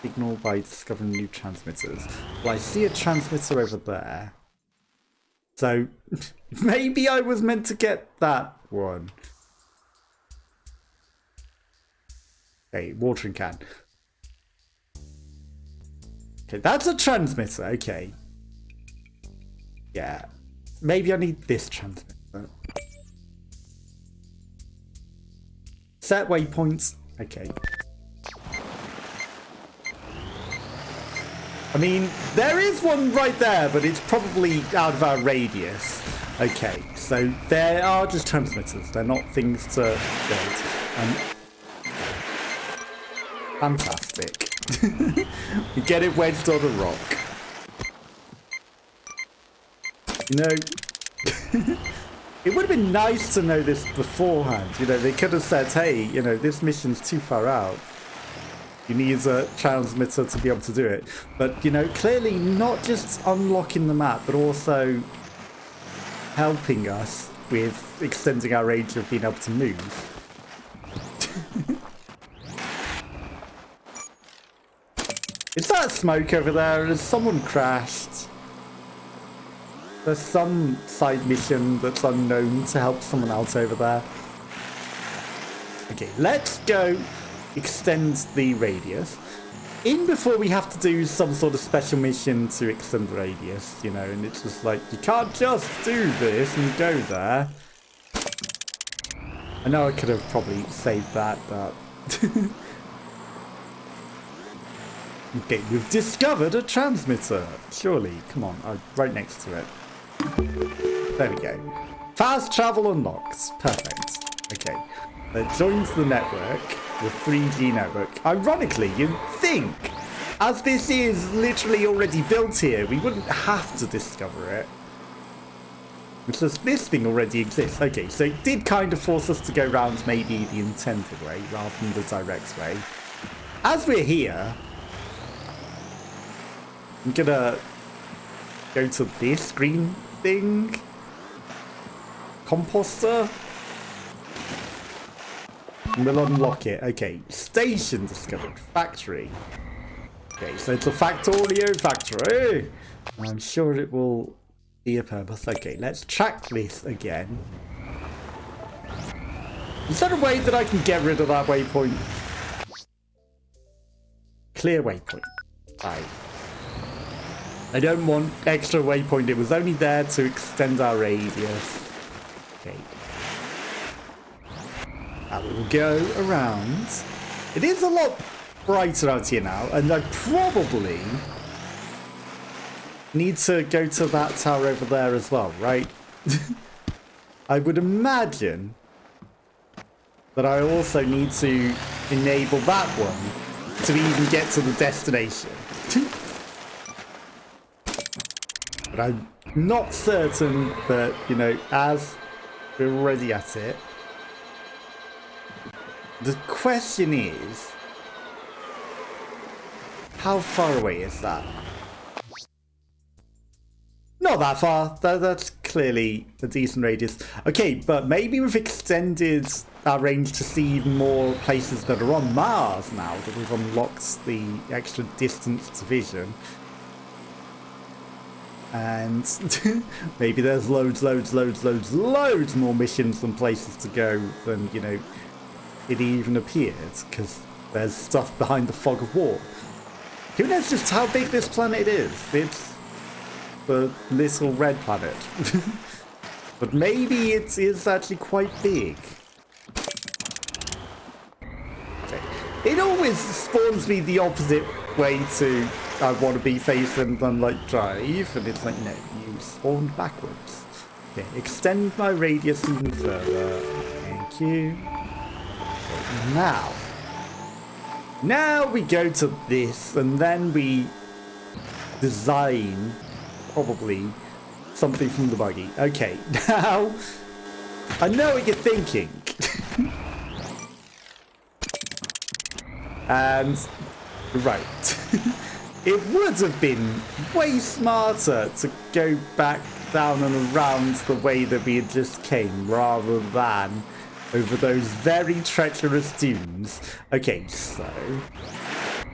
signal by discovering new transmitters. Well, I see a transmitter over there. So maybe I was meant to get that one. Okay, watering can. Okay, that's a transmitter. Okay. Yeah. Maybe I need this transmitter. Set waypoints. Okay. I mean, there is one right there, but it's probably out of our radius. Okay, so there are just transmitters. They're not things to build. Fantastic. We get it wedged on a rock. You know, it would have been nice to know this beforehand. You know, they could have said, hey, you know, this mission's too far out. You need a transmitter to be able to do it. But, you know, clearly not just unlocking the map, but also helping us with extending our range of being able to move. Is that smoke over there? Has someone crashed? There's some side mission that's unknown to help someone else over there. Okay, let's go extend the radius. In before we have to do some sort of special mission to extend the radius, you know, and it's just like, you can't just do this and go there. I know I could have probably saved that, but... Okay, we've discovered a transmitter. Surely, come on, I'm right next to it. There we go. Fast travel unlocked. Perfect. Okay. That joins the network, the 3G network. Ironically, you'd think, as this is literally already built here, we wouldn't have to discover it. Because this thing already exists. Okay, so it did kind of force us to go round maybe the intended way rather than the direct way. As we're here, I'm gonna go to this green thing. Composter. And we'll unlock it. Okay, station discovered. Factory. Okay, so it's a Factorio factory. I'm sure it will be a purpose. Okay, let's track this again. Is there a way that I can get rid of that waypoint? Clear waypoint. Right. I don't want extra waypoint. It was only there to extend our radius. Okay. And we'll go around. It is a lot brighter out here now, and I probably need to go to that tower over there as well, right? I would imagine that I also need to enable that one to even get to the destination. But I'm not certain that, you know, as we're already at it, the question is, how far away is that? Not that far. That's clearly a decent radius. Okay, but maybe we've extended our range to see even more places that are on Mars now that we've unlocked the extra distance division. And maybe there's loads more missions and places to go than, you know, it even appears, because there's stuff behind the fog of war. Who knows just how big this planet is? It's the little red planet. But maybe it is actually quite big. Okay. It always spawns me the opposite way to I want to be facing than like drive, and it's like, no, you spawned backwards. Okay, extend my radius even further. Thank you. Okay, now we go to this, and then we design probably something from the buggy. Okay, now I know what you're thinking. And right. It would have been way smarter to go back down and around the way that we had just came, rather than over those very treacherous dunes. Okay, so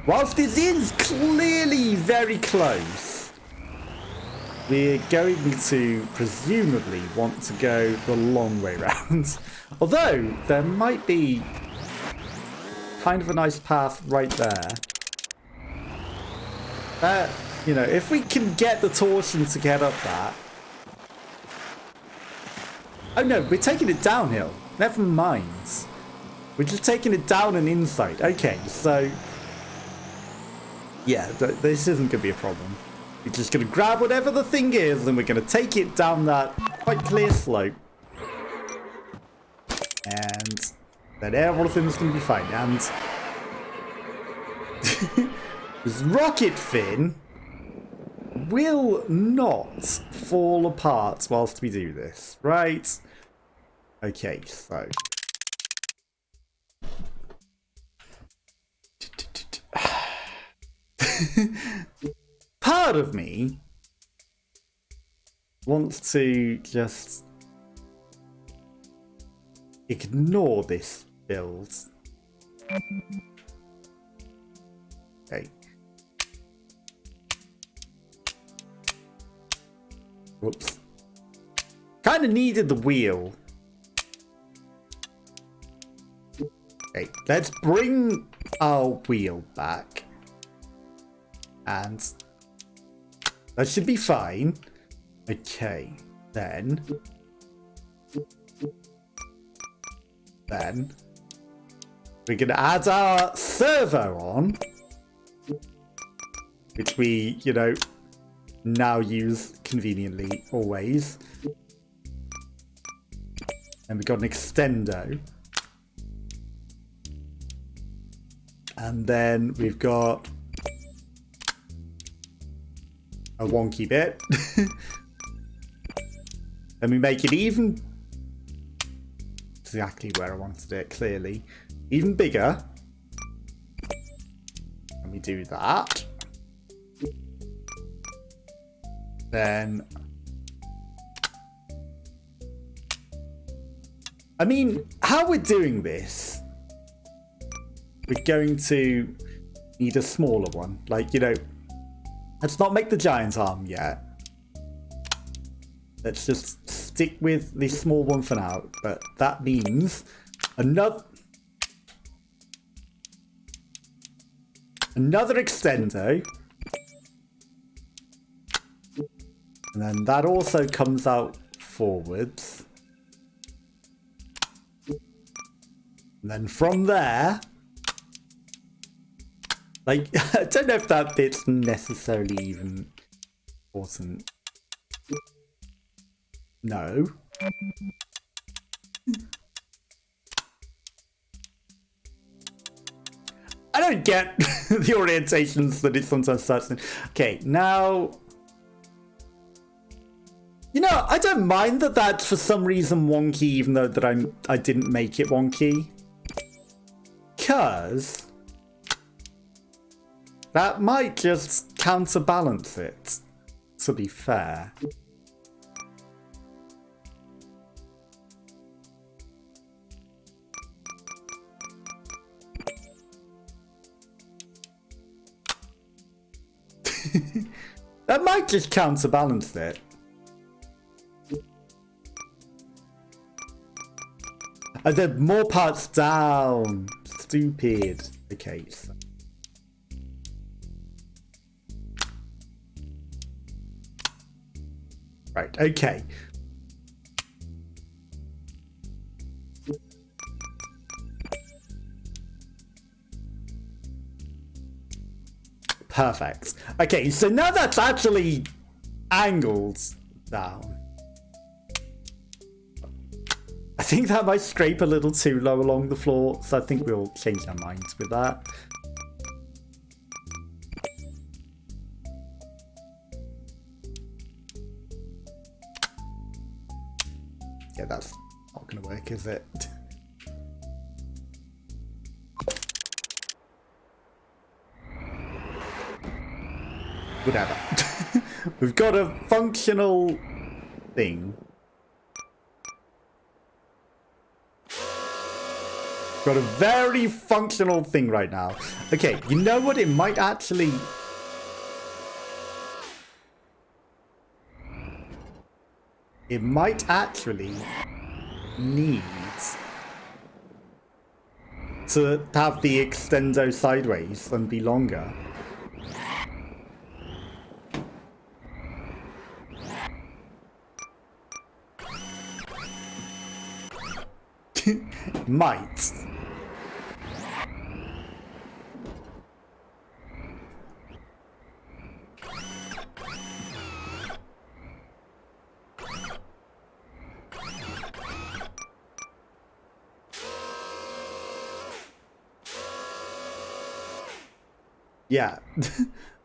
whilst this is clearly very close, we're going to presumably want to go the long way round. Although there might be kind of a nice path right there. You know, if we can get the torsion to get up that. Oh no, we're taking it downhill. Never mind. We're just taking it down and inside. Okay, so yeah, this isn't going to be a problem. We're just going to grab whatever the thing is, and we're going to take it down that quite clear slope. And then everything's going to be fine. And this rocket fin will not fall apart whilst we do this, right? Okay, so part of me wants to just ignore this build. Okay. Whoops. Kind of needed the wheel. Okay, let's bring our wheel back. And that should be fine. Okay, then we're going to add our servo on, which we, you know, now use conveniently always. And we got an extendo. And then we've got a wonky bit. Then we make it even exactly where I wanted it, clearly. Even bigger. And we do that. Then I mean, how we're doing this, we're going to need a smaller one. Like, you know, let's not make the giant arm yet. Let's just stick with the small one for now. But that means another extendo. And then that also comes out forwards. And then from there, like, I don't know if that bit's necessarily even important. No. I don't get the orientations that it sometimes starts in. Okay, now, you know, I don't mind that that's for some reason wonky, even though that I didn't make it wonky. Because that might just counterbalance it, to be fair. That might just counterbalance it. And then more parts down. Stupid. Okay. So. Right, okay. Perfect. Okay, so now that's actually angled down. I think that might scrape a little too low along the floor, so I think we'll change our minds with that. Yeah, that's not going to work, is it? Whatever. We've got a functional thing. Got a very functional thing right now. Okay, you know what? It might actually... It might actually need to have the extendo sideways and be longer. Might. Yeah.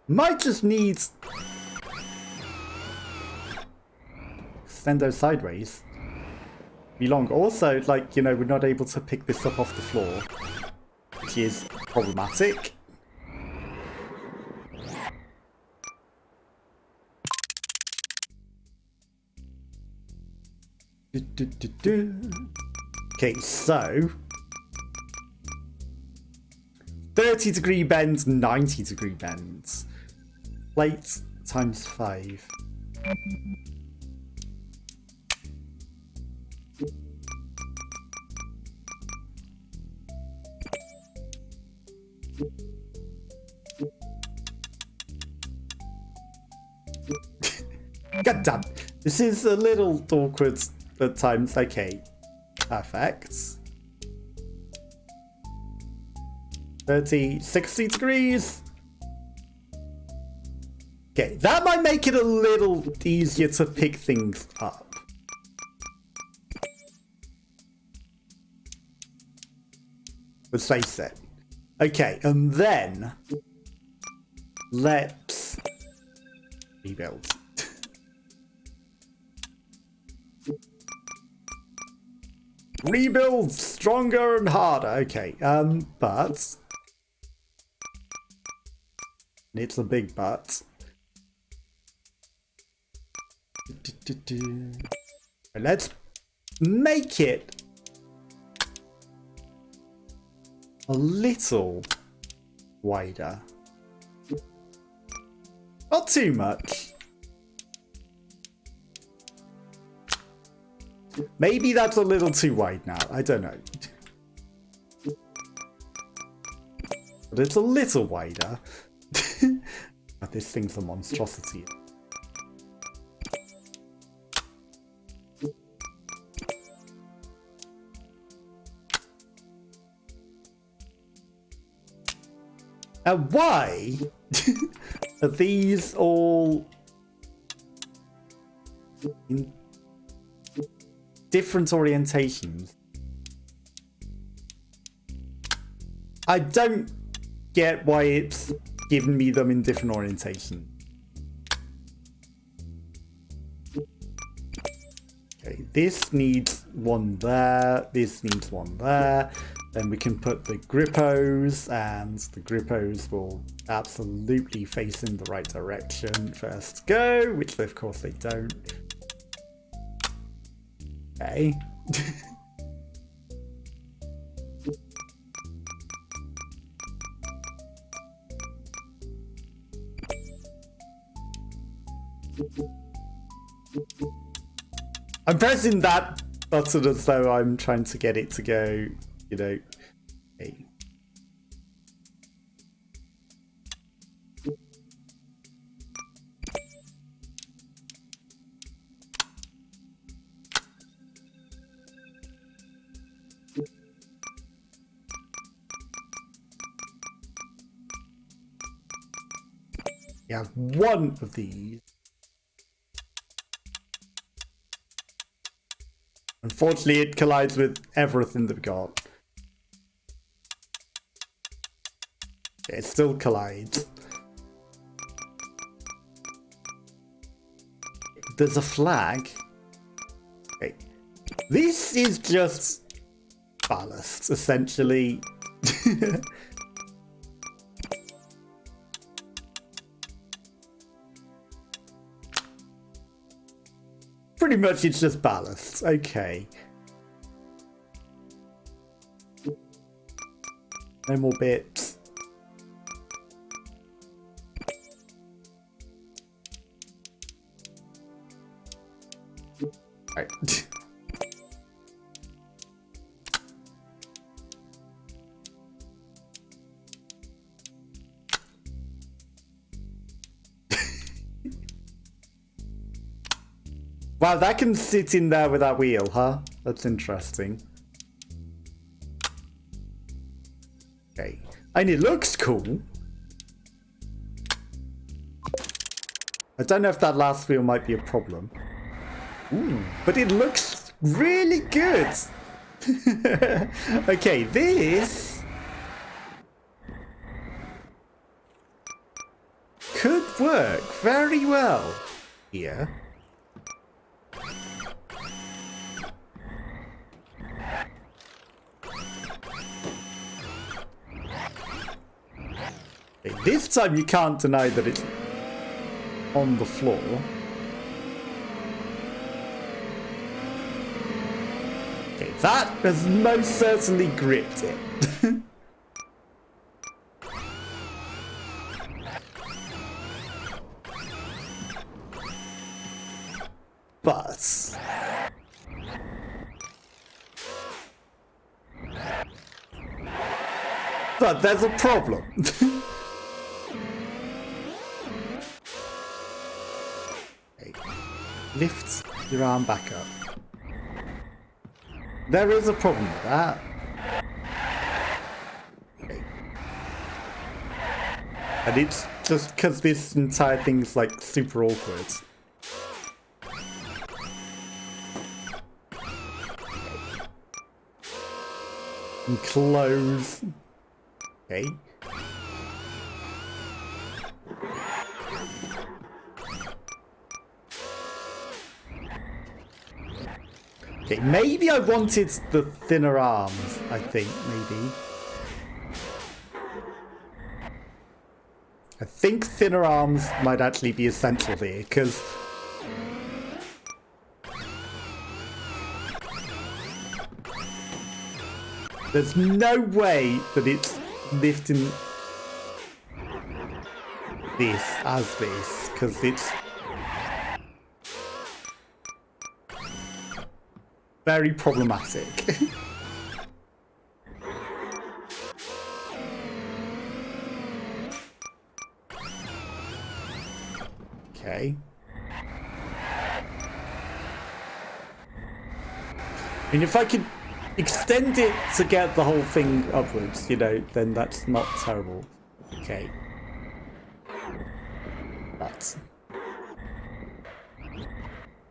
Might just needs extendo sideways. Be long. Also, like, you know, we're not able to pick this up off the floor, which is problematic. Okay, so 30-degree bends, 90-degree bends. Plate times 5. God damn. This is a little awkward at times. Okay. Perfect. 30, 60 degrees. Okay, that might make it a little easier to pick things up. Let's face it. Okay, and then let's rebuild. Rebuild stronger and harder. Okay, but it's a big but. Let's make it a little wider. Not too much. Maybe that's a little too wide now. I don't know. But it's a little wider. But this thing's a monstrosity. And why are these all in different orientations? I don't get why it's given me them in different orientations. Okay, this needs one there, this needs one there. Then we can put the grippos, and the grippos will absolutely face in the right direction first go, which of course they don't. Okay. I'm pressing that button as though I'm trying to get it to go, you know. Okay. You have one of these. Unfortunately, it collides with everything they've got. It still collides. There's a flag. Okay. This is just ballast, essentially. Pretty much it's just ballast. Okay. No more bits. Right. Wow, that can sit in there with that wheel, huh? That's interesting. Okay. And it looks cool. I don't know if that last wheel might be a problem. Ooh, but it looks really good. Okay, this could work very well here. Okay, this time you can't deny that it's on the floor. Okay, that has most certainly gripped it. But But there's a problem. Okay. Lift your arm back up. There is a problem with that. Okay. And it's just because this entire thing's like super awkward. And close. Okay. Okay, maybe I wanted the thinner arms, I think, maybe. I think thinner arms might actually be essential here, because there's no way that it's lifting this as this, because it's very problematic. Okay. I mean, if I could extend it to get the whole thing upwards, you know, then that's not terrible. Okay. But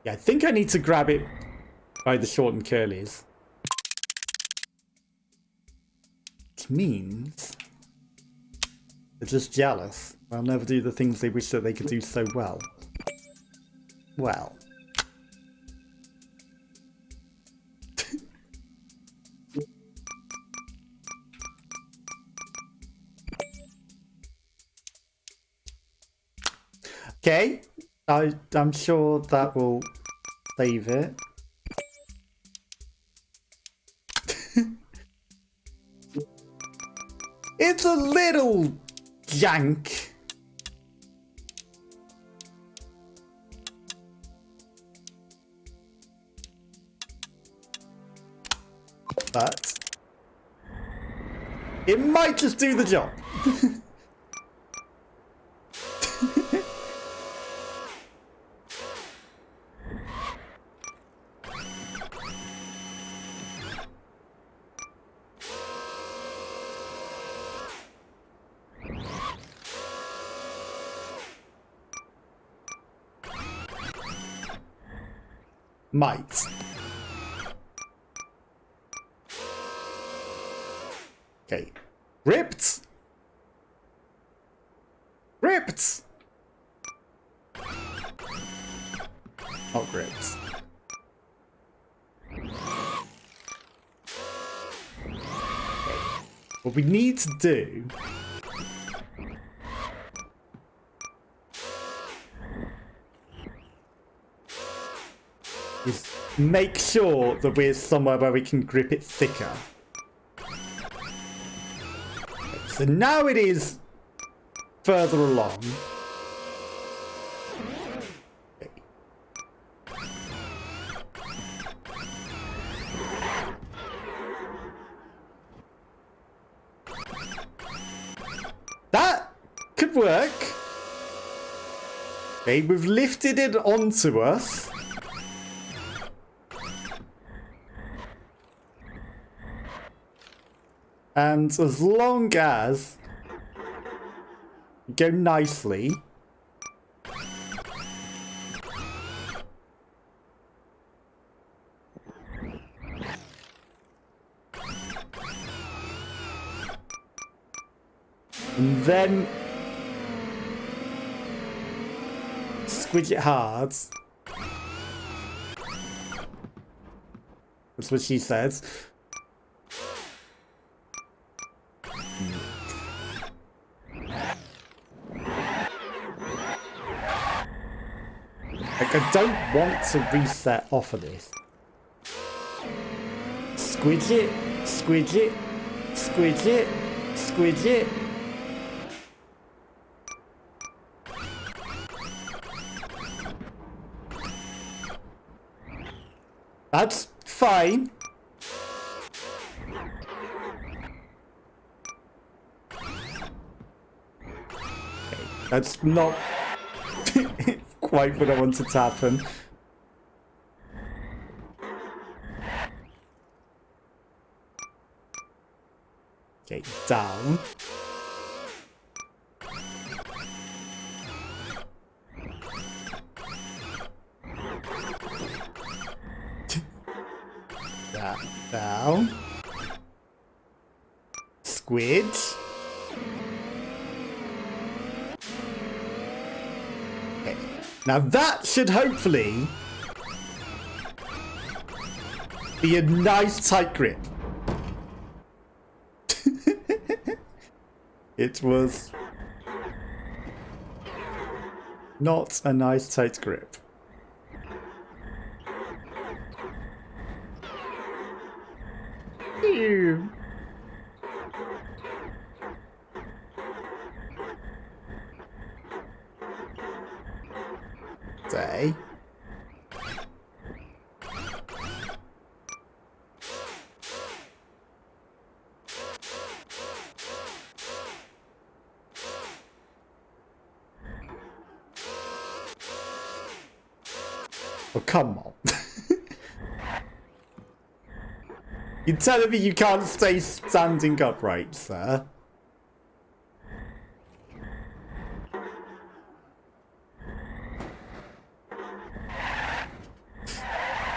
yeah, I think I need to grab it by the short and curlies. Which means they're just jealous. They'll never do the things they wish that they could do so well. Well. Okay. I'm sure that will save it. It's a little jank. But it might just do the job. Might. Okay. Ripped! Ripped! Not gripped. Okay. What we need to do is make sure that we're somewhere where we can grip it thicker. Okay, so now it is further along. Okay. That could work. Okay, we've lifted it onto us. And as long as you go nicely, and then squidge it hard. That's what she says. Like, I don't want to reset off of this. Squidge it, squidge it, squidge it, squidge it. That's fine. That's not quite what I wanted to happen. Okay, down. That down. Squid. Okay. Now that should hopefully be a nice tight grip. It was not a nice tight grip. Ew. Day. Oh, come on. You're telling me you can't stay standing upright, sir?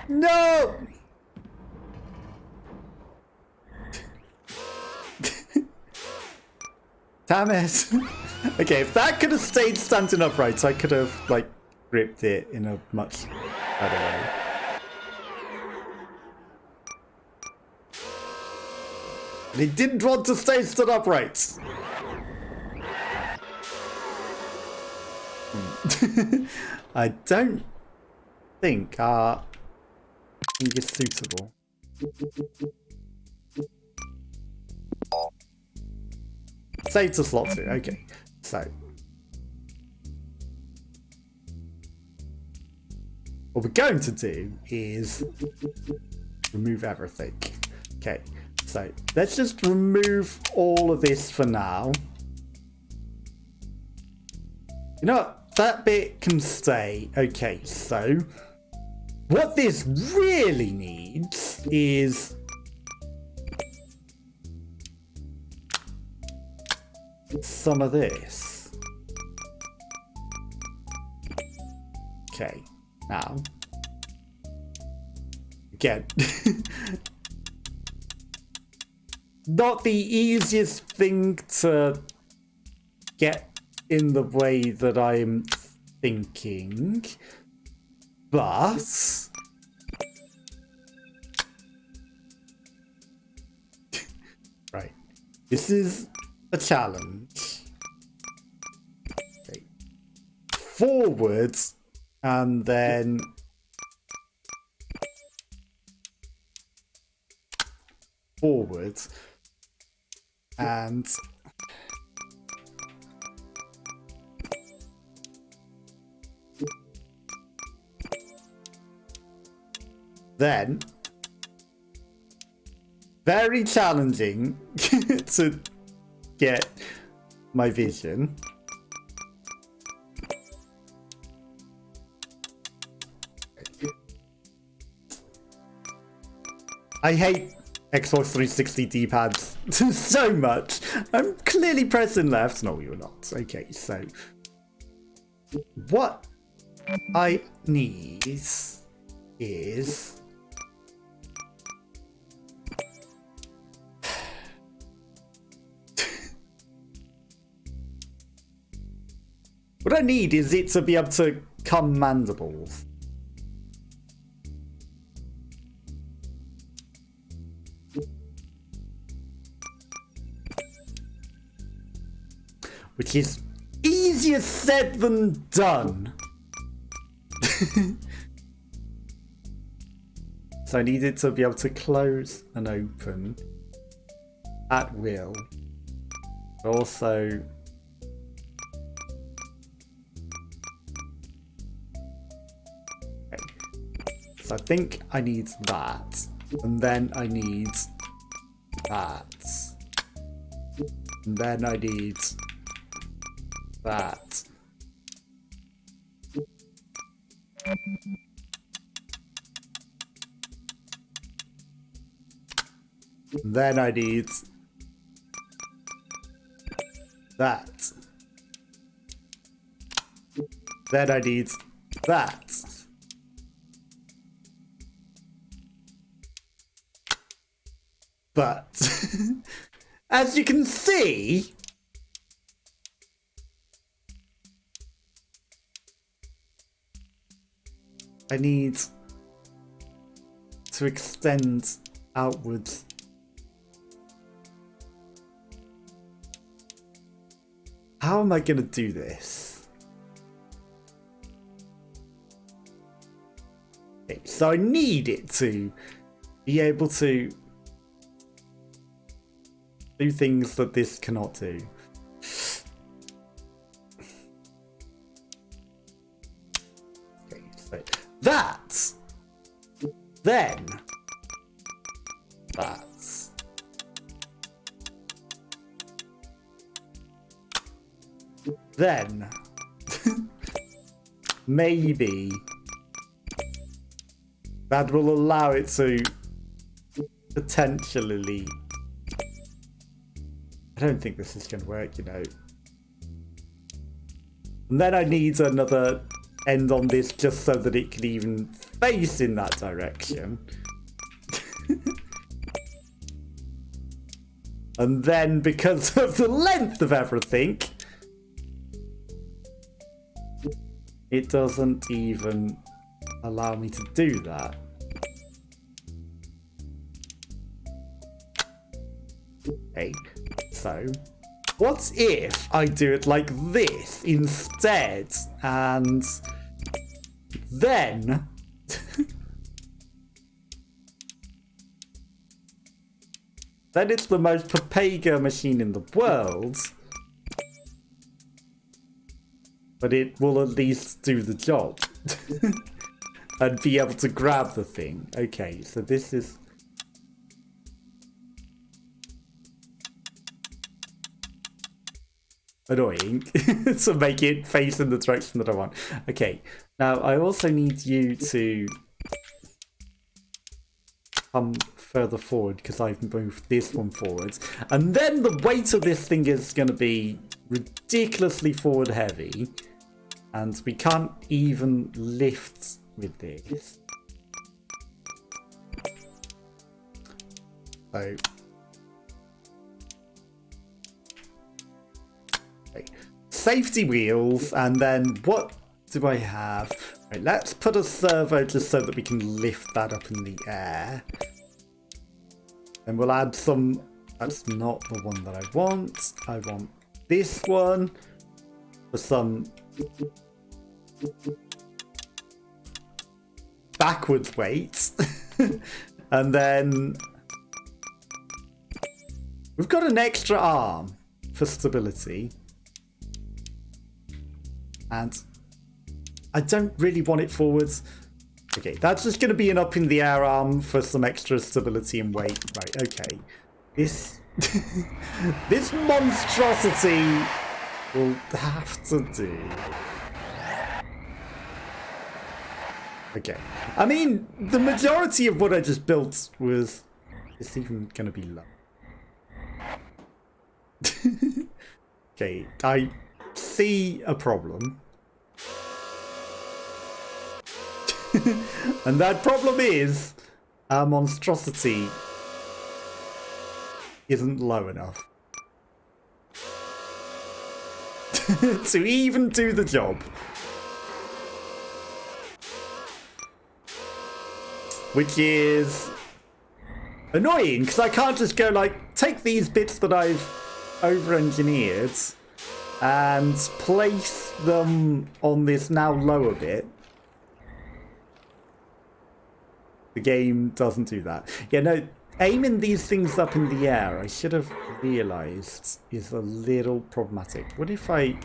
No! Damn it. Okay, if that could have stayed standing upright, I could have, like, gripped it in a much better way. And it didn't want to stay stood upright. I don't think our thing is suitable. Save to slot 2, okay. So what we're going to do is remove everything. Okay, so let's just remove all of this for now. You know what? That bit can stay. Okay, so what this really needs is some of this. Okay, now again, not the easiest thing to get in the way that I'm thinking, but right, this is a challenge. Okay. Forwards and then forwards and then very challenging to get my vision. I hate Xbox 360 D-pads so much. I'm clearly pressing left. No, you're not. Okay, so what I need is what I need is it to be able to come mandibles. Which is easier said than done. So I need it to be able to close and open at will. But also so I think I need that, and then I need that, and then I need that. And then I need that. Then I need that. But as you can see, I need to extend outwards. How am I going to do this? Okay, so I need it to be able to do things that this cannot do. Okay, so that, then that. Then maybe that will allow it to potentially. I don't think this is going to work, you know. And then I need another end on this just so that it can even face in that direction. And then because of the length of everything, it doesn't even allow me to do that. Okay, so what if I do it like this instead? And then then it's the most Papega machine in the world. But it will at least do the job. And be able to grab the thing. Okay, so this is... annoying to make it face in the direction that I want. Okay, now I also need you to come further forward because I've moved this one forward. And then the weight of this thing is going to be ridiculously forward heavy. And we can't even lift with this. So... okay. Safety wheels, and then what do I have? Right, let's put a servo just so that we can lift that up in the air. And we'll add some... that's not the one that I want. I want this one for some... backwards weight. And then we've got an extra arm for stability, and I don't really want it forwards. Okay, that's just going to be an up in the air arm for some extra stability and weight. Right, okay, this this monstrosity will have to do. Okay, I mean, the majority of what I just built was... it's even going to be low. Okay, I see a problem. And that problem is our monstrosity isn't low enough to even do the job. Which is annoying, because I can't just go like, take these bits that I've over-engineered and place them on this now lower bit. The game doesn't do that. Yeah, no, aiming these things up in the air, I should have realised, is a little problematic. What if I...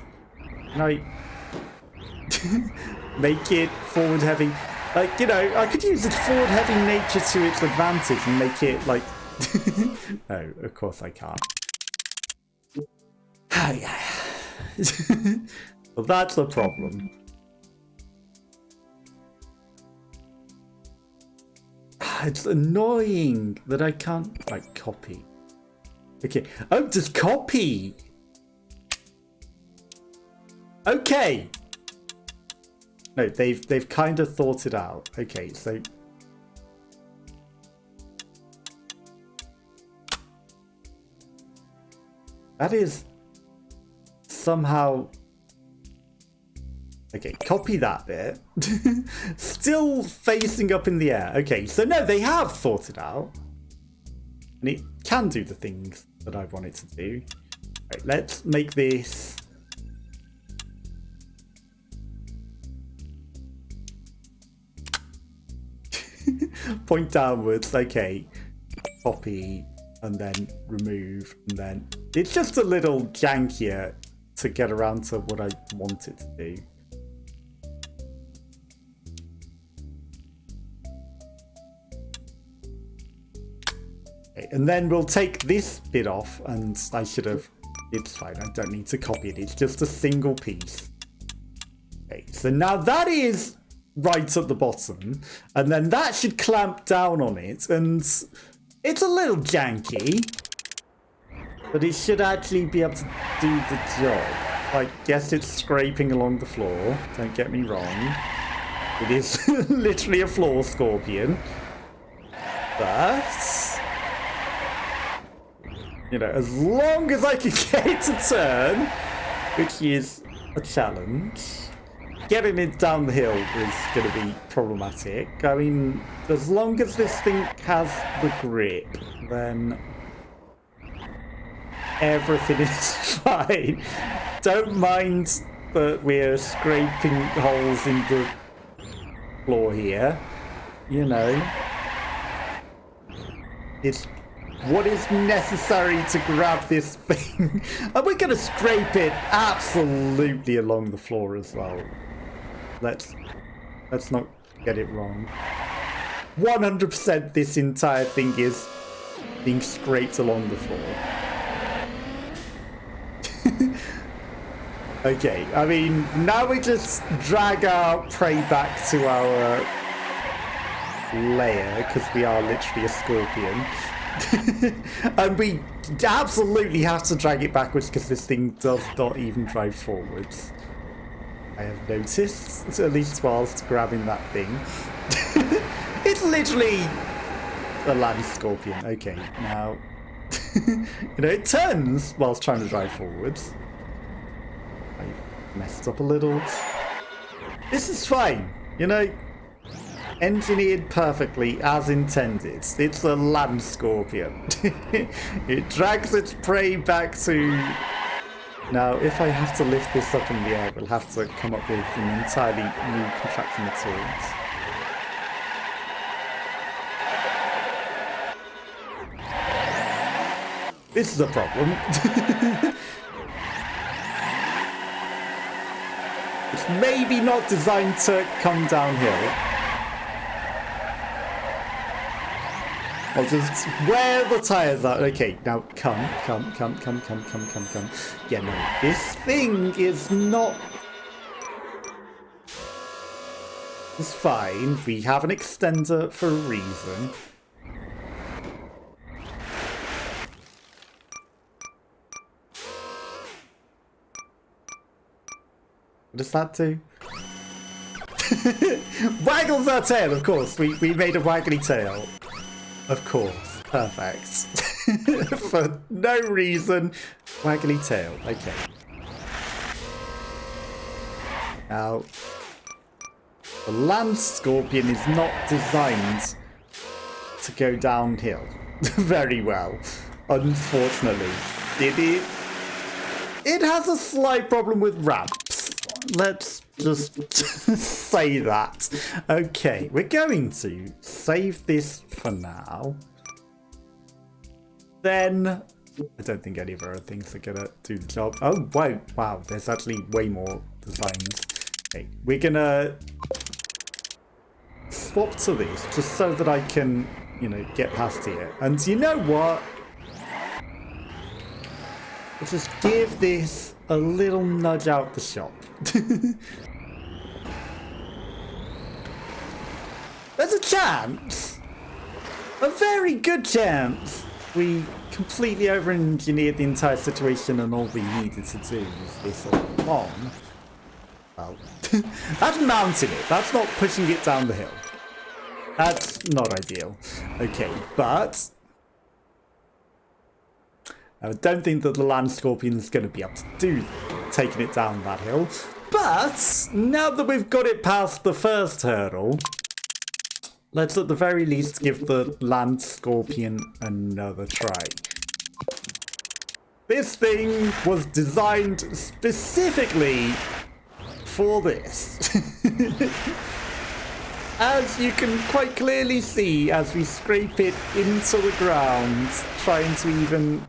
can I make it forward heavy? Like, you know, I could use its forward heavy nature to its advantage and make it like... no, of course I can't. Oh, yeah. Well, that's a problem. It's annoying that I can't, like, copy. Okay. Oh, just copy. Okay. No, they've kind of thought it out. Okay, so that is somehow okay. Copy that bit. Still facing up in the air. Okay, so no, they have thought it out, and it can do the things that I want it to do. Right, let's make this. Point downwards, okay. Copy, and then remove, and then it's just a little jankier to get around to what I want it to do. Okay, and then we'll take this bit off, and I should have, it's fine, I don't need to copy it, it's just a single piece. Okay, so now that is right at the bottom, and then that should clamp down on it, and it's a little janky, but it should actually be able to do the job. I guess it's scraping along the floor, don't get me wrong. It is literally a floor scorpion, but you know, as long as I can get it to turn, which is a challenge. Getting it down the hill is going to be problematic. I mean, as long as this thing has the grip, then everything is fine. Don't mind that we're scraping holes in the floor here. You know, it's what is necessary to grab this thing. And we're going to scrape it absolutely along the floor as well. Let's not get it wrong. 100% this entire thing is being scraped along the floor. Okay, I mean, now we just drag our prey back to our lair, because we are literally a scorpion. And we absolutely have to drag it backwards because this thing does not even drive forwards. I have noticed, at least whilst grabbing that thing. It's literally a land scorpion. Okay, now, you know, it turns whilst trying to drive forwards. I messed up a little. This is fine, you know, engineered perfectly as intended. It's a land scorpion. It drags its prey back to... Now, if I have to lift this up in the air, we'll have to come up with an entirely new contraption materials. This is a problem. It's maybe not designed to come downhill. I'll just wear the tires out. Okay, now come. Yeah, no, this thing is not... It's fine. We have an extender for a reason. What does that do? Waggles our tail, of course. We made a waggly tail. Of course. Perfect. For no reason. Waggly tail. Okay. Now, the land scorpion is not designed to go downhill very well. Unfortunately. It has a slight problem with ramps. Let's just say that. Okay, we're going to save this for now. Then, I don't think any of our other things are gonna do the job. Oh, wow, there's actually way more designs. Okay, we're gonna swap to this just so that I can, you know, get past here. And you know what? Let's just give this a little nudge out the shop. There's a chance, a very good chance, we completely over-engineered the entire situation and all we needed to do was this all along. Well, that's mounting it. That's not pushing it down the hill. That's not ideal. Okay, but I don't think that the land scorpion is going to be able to do taking it down that hill. But now that we've got it past the first hurdle, let's at the very least give the land scorpion another try. This thing was designed specifically for this. As you can quite clearly see as we scrape it into the ground, trying to even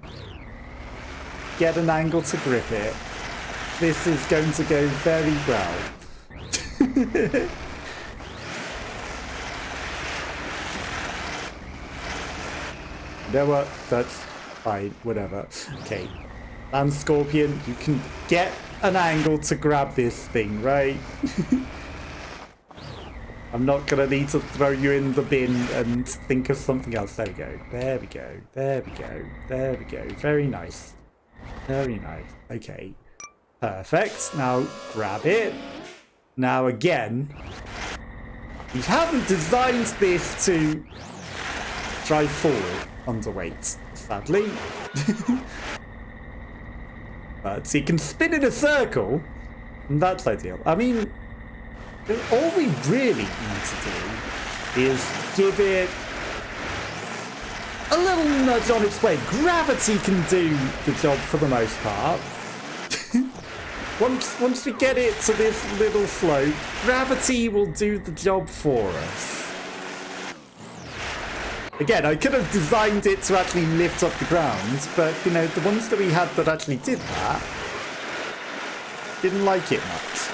get an angle to grip it, this is going to go very well. You know what? That's fine. Whatever. Okay. Land Scorpion, you can get an angle to grab this thing, right? I'm not going to need to throw you in the bin and think of something else. There we go. There we go. There we go. There we go. Very nice. Very nice. Okay. Perfect. Now grab it. Now again, we haven't designed this to drive forward underweight, sadly. But you can spin in a circle, and that's ideal. I mean, all we really need to do is give it a little nudge on its way. Gravity can do the job for the most part. Once we get it to this little slope, gravity will do the job for us. Again, I could have designed it to actually lift up the ground, but, you know, the ones that we had that actually did that didn't like it much.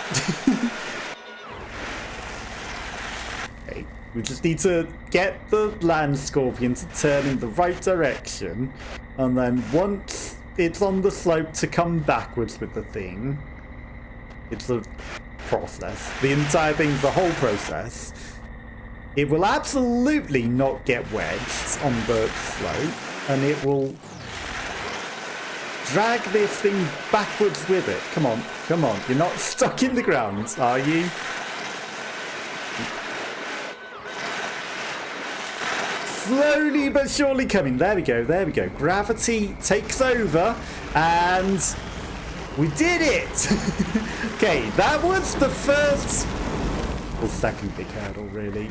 Okay, we just need to get the land scorpion to turn in the right direction, and then once it's on the slope to come backwards with the thing, it's a process. The entire thing's the whole process. It will absolutely not get wedged on the slope, and it will drag this thing backwards with it. Come on, come on. You're not stuck in the ground, are you? Slowly but surely coming. There we go, there we go. Gravity takes over, and we did it! Okay, that was the first... Well, second big hurdle, really.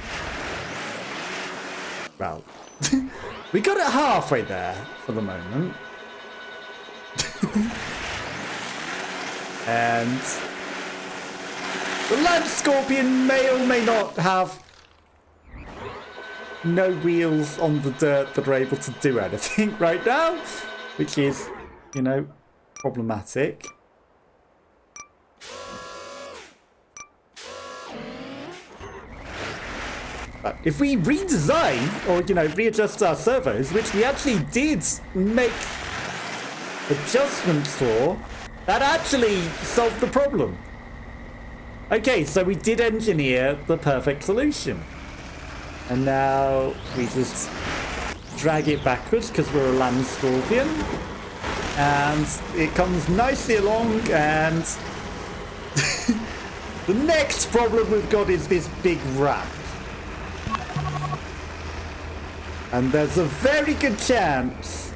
Well, we got it halfway there for the moment. And the land scorpion may or may not have no wheels on the dirt that are able to do anything right now, which is, you know, problematic. But if we redesign, or, you know, readjust our servos, which we actually did make adjustments for, that actually solved the problem. Okay, so we did engineer the perfect solution. And now we just drag it backwards because we're a land scorpion. And it comes nicely along, and the next problem we've got is this big ramp. And there's a very good chance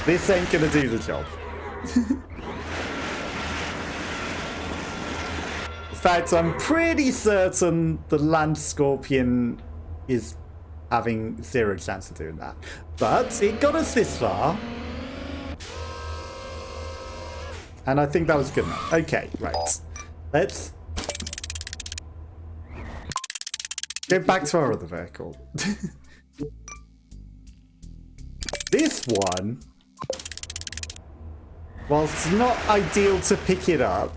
this ain't gonna do the job. In fact, I'm pretty certain the land scorpion is having zero chance of doing that. But it got us this far. And I think that was good enough. Okay, right. Let's go back to our other vehicle. This one, whilst not ideal to pick it up,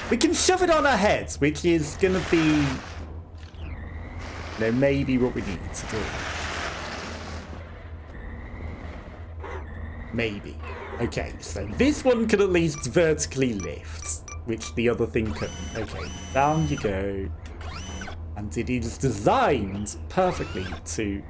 we can shove it on our heads, which is going to be, you know, maybe what we need to do. Maybe. Okay, so this one can at least vertically lift, which the other thing couldn't. Okay, down you go. And it is designed perfectly to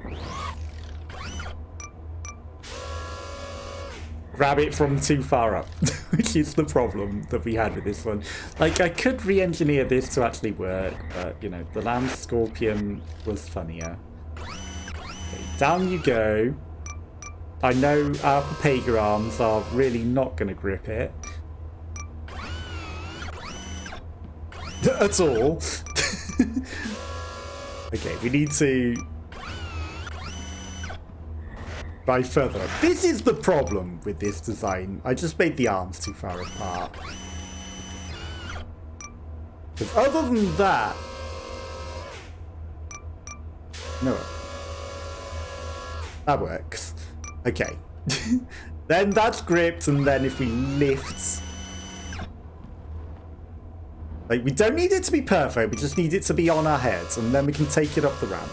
grab it from too far up, which is the problem that we had with this one. Like, I could re-engineer this to actually work, but, you know, the land scorpion was funnier. Okay, down you go. I know our Papega arms are really not going to grip it. At all. Okay, we need to buy further. This is the problem with this design. I just made the arms too far apart. Because other than that... No. That works. Okay. Then that's gripped, and then if we lift... Like, we don't need it to be perfect, we just need it to be on our heads, and then we can take it up the ramp.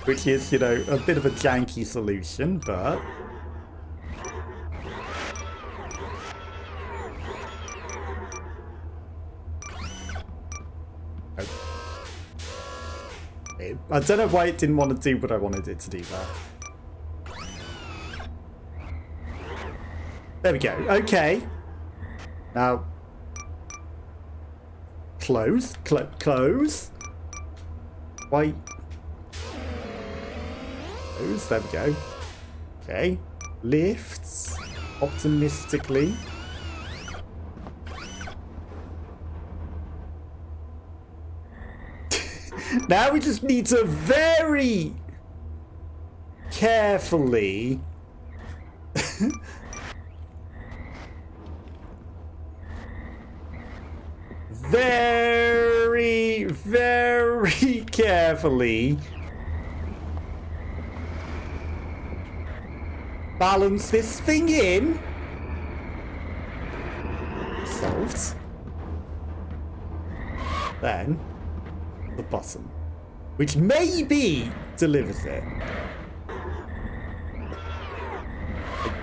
Which is, you know, a bit of a janky solution, but... Okay. I don't know why it didn't want to do what I wanted it to do there. There we go. Okay. Now... Close. Close. Why? Close. There we go. Okay. Lifts. Optimistically. Now we just need to very carefully very carefully balance this thing in. Solved. Then the bottom, which maybe delivers it.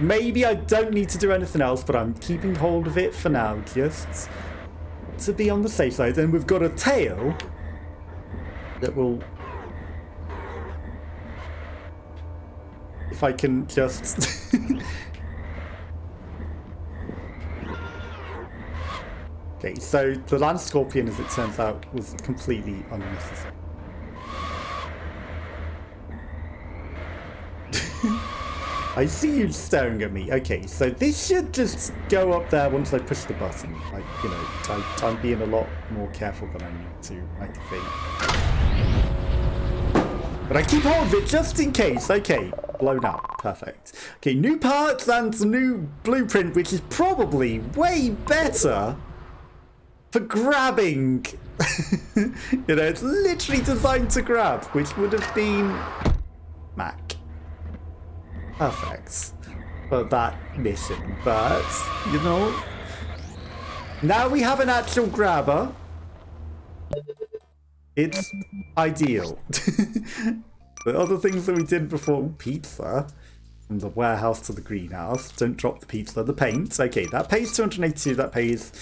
Maybe I don't need to do anything else, but I'm keeping hold of it for now, just to be on the safe side. And we've got a tail that will... If I can just... Okay, so the land scorpion, as it turns out, was completely unnecessary. I see you staring at me. Okay, so this should just go up there once I push the button. Like, you know, I'm being a lot more careful than I need to, I think. But I keep hold of it just in case. Okay, blown out. Perfect. Okay, new parts and new blueprint, which is probably way better for grabbing. You know, it's literally designed to grab, which would have been Mac. Perfect for that mission, but, you know, now we have an actual grabber. It's ideal. The other things that we did before, pizza, from the warehouse to the greenhouse, don't drop the pizza, the paint. Okay, that pays 282, that pays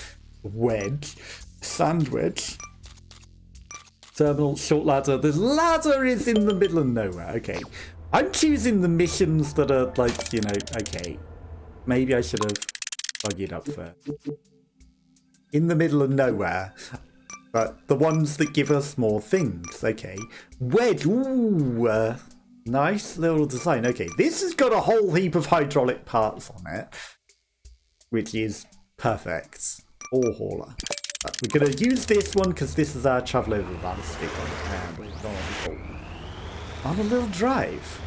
wedge, sandwich, terminal, short ladder. The ladder is in the middle of nowhere. Okay. I'm choosing the missions that are like, you know, okay, maybe I should have buggied up first. In the middle of nowhere, but the ones that give us more things, okay. Wedge, ooh, nice little design. Okay, this has got a whole heap of hydraulic parts on it, which is perfect. Ore hauler. We're going to use this one because this is our travel over the landscape and we're going on a little drive.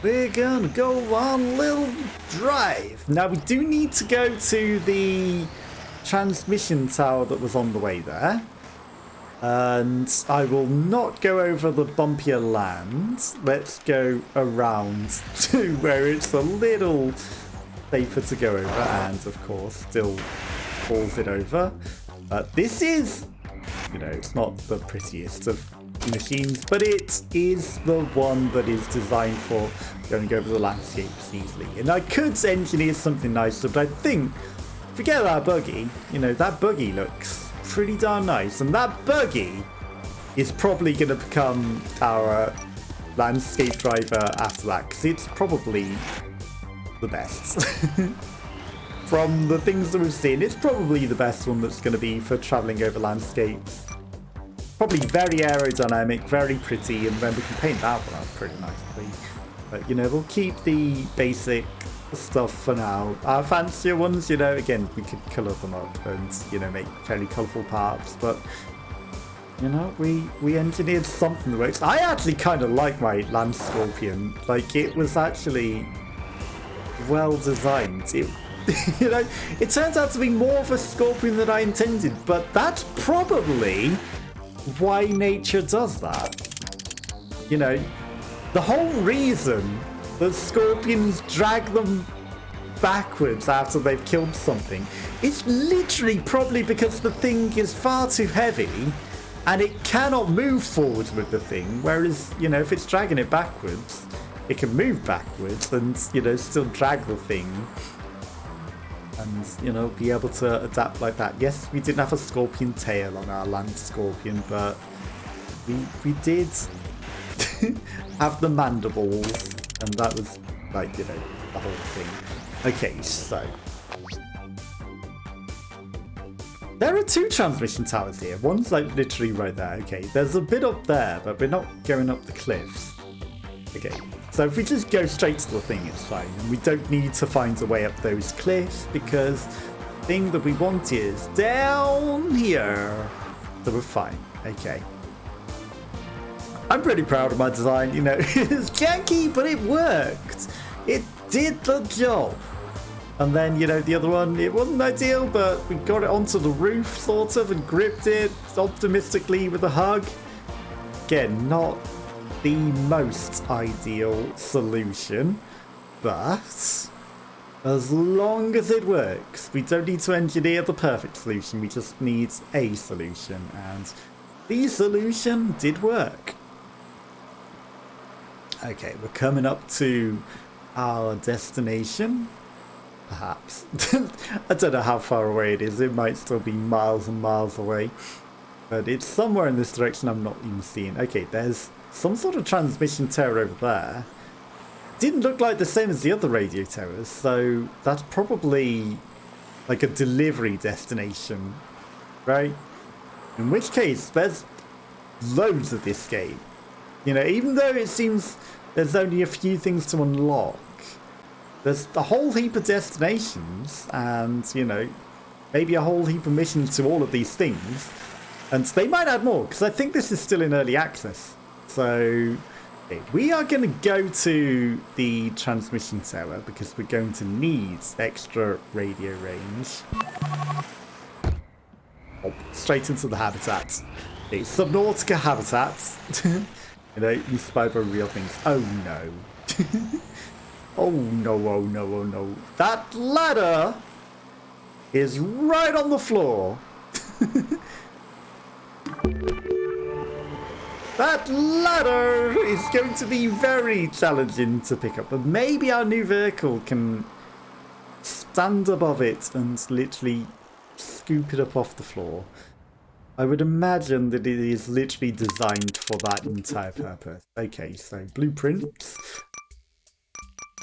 We're gonna go on a little drive. Now we do need to go to the transmission tower that was on the way there. And I will not go over the bumpier land. Let's go around to where it's a little safer to go over. And of course, still falls it over. This is... You know, it's not the prettiest of machines, but it is the one that is designed for going over the landscapes easily. And I could engineer something nicer, but I think, forget that buggy, you know, that buggy looks pretty darn nice. And that buggy is probably going to become our landscape driver after that, because it's probably the best. From the things that we've seen, it's probably the best one that's going to be for traveling over landscapes. Probably very aerodynamic, very pretty, and then we can paint that one up pretty nicely. But, you know, we'll keep the basic stuff for now. Our fancier ones, you know, again, we could colour them up and, you know, make fairly colourful parts, but, you know, we engineered something that works. I actually kind of like my land scorpion. Like, it was actually well designed. It, you know, it turns out to be more of a scorpion than I intended, but that's probably why nature does that. You know, the whole reason that scorpions drag them backwards after they've killed something is literally probably because the thing is far too heavy and it cannot move forward with the thing, whereas, you know, if it's dragging it backwards, it can move backwards and, you know, still drag the thing and, you know, be able to adapt like that. Yes, we didn't have a scorpion tail on our land scorpion, but we did have the mandibles, and that was, like, you know, the whole thing. Okay, so there are 2 transmission towers here. One's, like, literally right there. Okay, there's a bit up there, but we're not going up the cliffs. Okay, so if we just go straight to the thing, it's fine. And we don't need to find a way up those cliffs, because the thing that we want is down here. So we're fine. Okay. I'm pretty proud of my design, you know. It's janky, but it worked. It did the job. And then, you know, the other one, it wasn't ideal, but we got it onto the roof, sort of, and gripped it optimistically with a hug. Again, not the most ideal solution, but as long as it works, we don't need to engineer the perfect solution, we just need a solution, and the solution did work. Okay, we're coming up to our destination, perhaps. I don't know how far away it is, it might still be miles and miles away, but it's somewhere in this direction I'm not even seeing. Okay, there's some sort of transmission tower over there. Didn't look like the same as the other radio towers, so that's probably like a delivery destination, right? In which case, there's loads of this game. You know, even though it seems there's only a few things to unlock, there's a whole heap of destinations and, you know, maybe a whole heap of missions to all of these things. And they might add more, because I think this is still in early access. So okay, we are going to go to the transmission tower because we're going to need extra radio range. Oh, straight into the habitat. Okay, Subnautica habitat. You know, inspired by real things. Oh no. Oh no, oh no, oh no. That ladder is right on the floor. That ladder is going to be very challenging to pick up, but maybe our new vehicle can stand above it and literally scoop it up off the floor. I would imagine that it is literally designed for that entire purpose. Okay, so blueprints.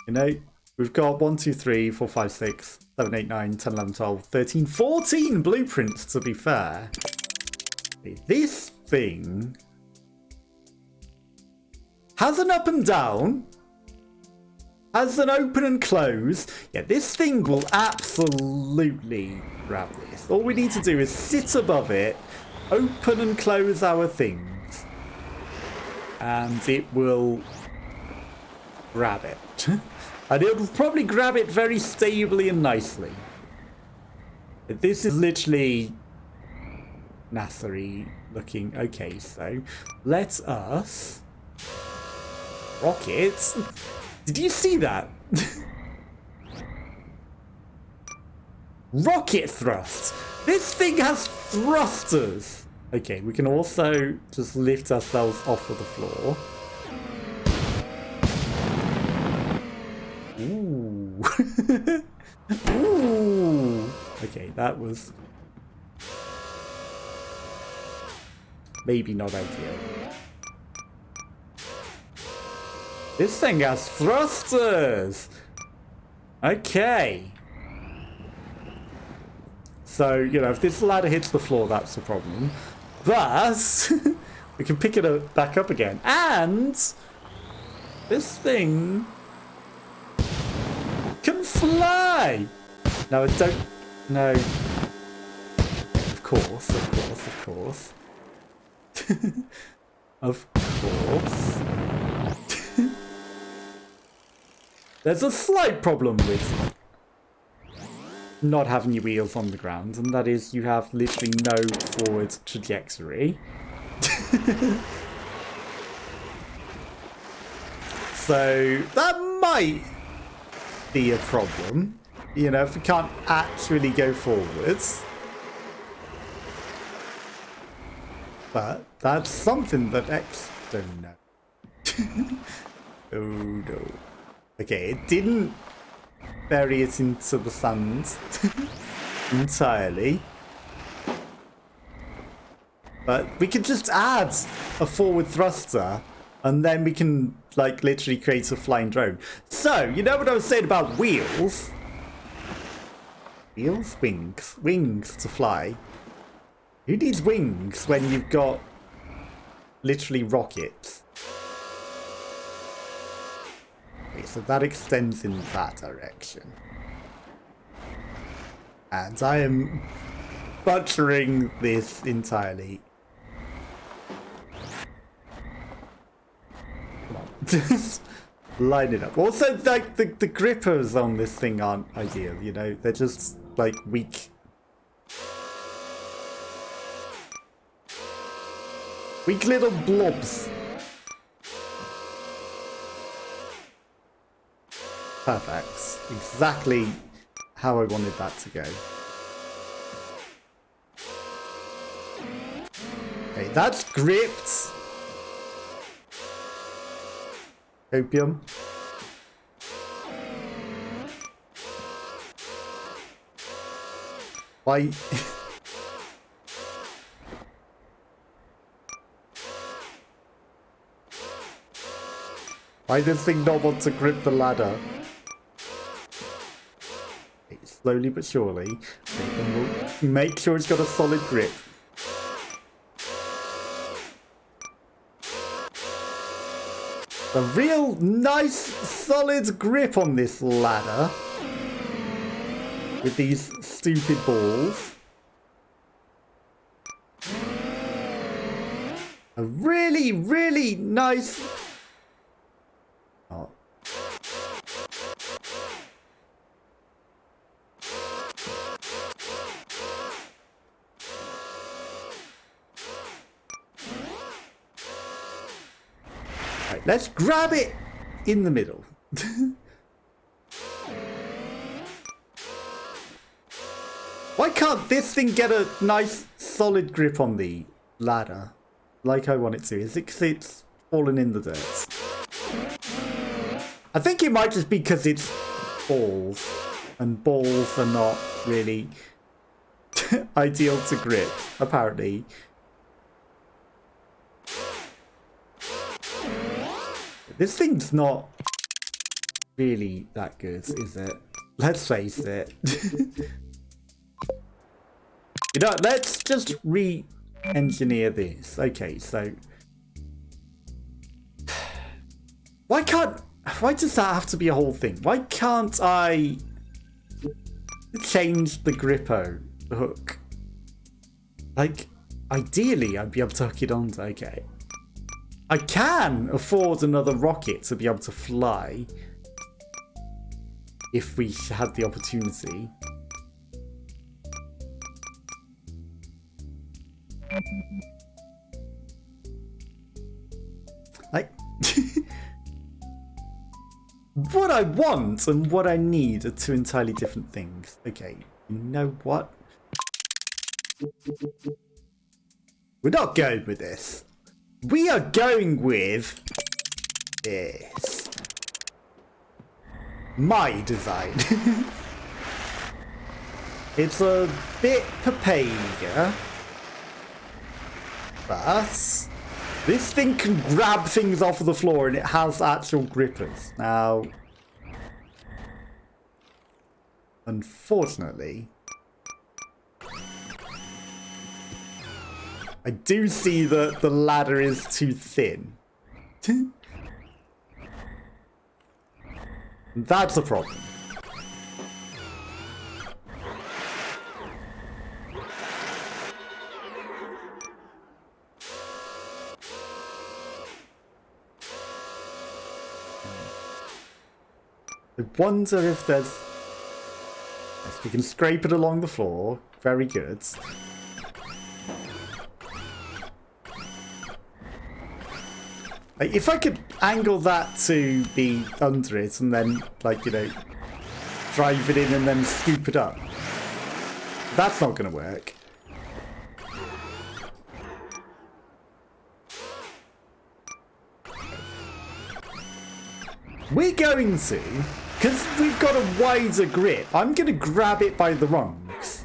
You know, we've got 1, 2, 3, 4, 5, 6, 7, 8, 9, 10, 11, 12, 13, 14 blueprints to be fair. Okay, this thing has an up and down, has an open and close. Yeah, this thing will absolutely grab this. All we need to do is sit above it, open and close our things, and it will grab it. And it'll probably grab it very stably and nicely. This is literally NASA-y looking. Okay, so let us rocket. Did you see that? Rocket thrust. This thing has thrusters. Okay, we can also just lift ourselves off of the floor. Ooh. Ooh. Okay, that was maybe not ideal. This thing has thrusters! Okay. So, you know, if this ladder hits the floor, that's the problem. But we can pick it back up again. And this thing can fly! No, I don't... No. Of course, of course, of course. Of course. There's a slight problem with not having your wheels on the ground, and that is you have literally no forward trajectory. So that might be a problem, you know, if we can't actually go forwards. But that's something that X don't know. Oh no. Okay, it didn't bury it into the sand entirely. But we could just add a forward thruster and then we can like literally create a flying drone. So, you know what I was saying about wheels? Wheels? Wings. Wings to fly. Who needs wings when you've got literally rockets? Okay, so that extends in that direction. And I am butchering this entirely. Come on. Just line it up. Also, like, the grippers on this thing aren't ideal, you know? They're just, like, weak. Weak little blobs. Perfect. Exactly how I wanted that to go. Okay, that's gripped. Opium. Why? Why does this thing not want to grip the ladder? Okay, slowly but surely. Okay, then we'll make sure it's got a solid grip. A real nice solid grip on this ladder. With these stupid balls. A really, really nice... Oh. Right, let's grab it in the middle. Why can't this thing get a nice solid grip on the ladder like I want it to? Is it because it's fallen in the dirt? I think it might just be because it's balls, and balls are not really ideal to grip, apparently. This thing's not really that good, is it? Let's face it. You know, let's just re-engineer this. Okay, so... Why does that have to be a whole thing? Why can't I change the grippo hook? Like, ideally, I'd be able to hook it onto... Okay. I can afford another rocket to be able to fly. If we had the opportunity. Like... What I want and what I need are two entirely different things. Okay, you know what? We're not going with this. We are going with this. My design. It's a bit papaya, but this thing can grab things off of the floor and it has actual grippers. Now, unfortunately, I do see that the ladder is too thin. That's a problem. I wonder if there's... Yes, we can scrape it along the floor. Very good. Like, if I could angle that to be under it and then, like, you know, drive it in and then scoop it up. That's not going to work. We're going to, because we've got a wider grip, I'm going to grab it by the rungs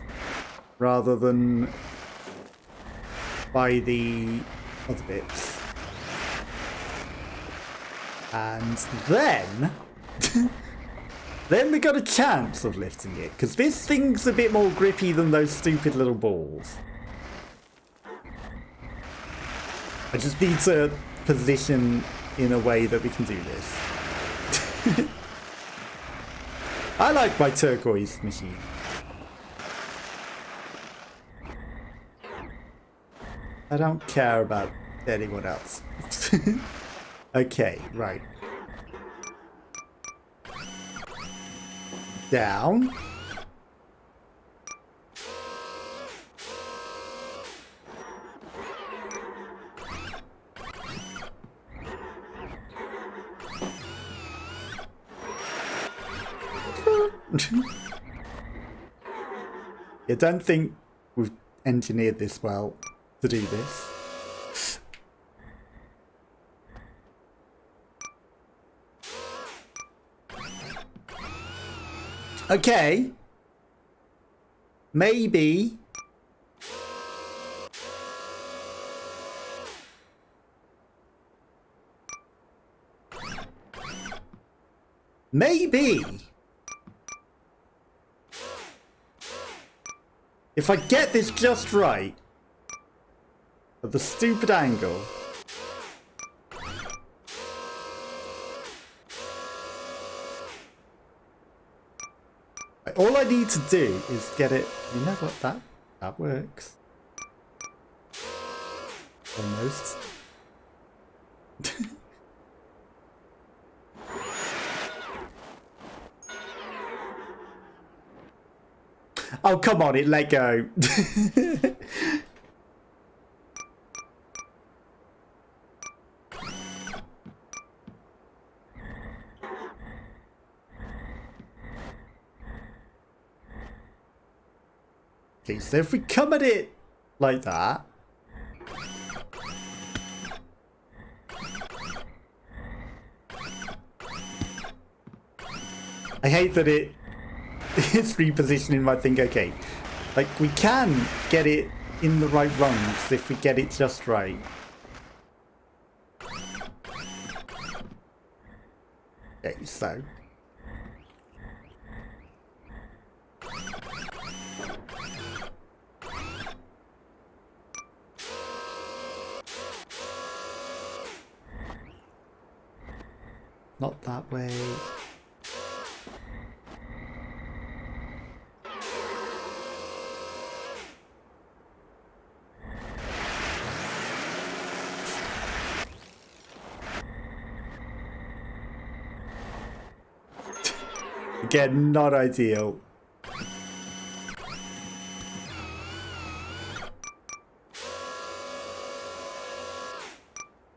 rather than by the other bits. And then, then we got a chance of lifting it, because this thing's a bit more grippy than those stupid little balls. I just need to position in a way that we can do this. I like my turquoise machine. I don't care about anyone else. Okay, right. Down. I don't think we've engineered this well to do this. Okay. Maybe. Maybe. If I get this just right, at the stupid angle, all I need to do is get it. You know what? That works. Almost. Oh, come on, it let go. Okay, so if we come at it like that. I hate that it's repositioning my thing. Okay, like we can get it in the right rungs if we get it just right. Okay, so not that way. Again, not ideal.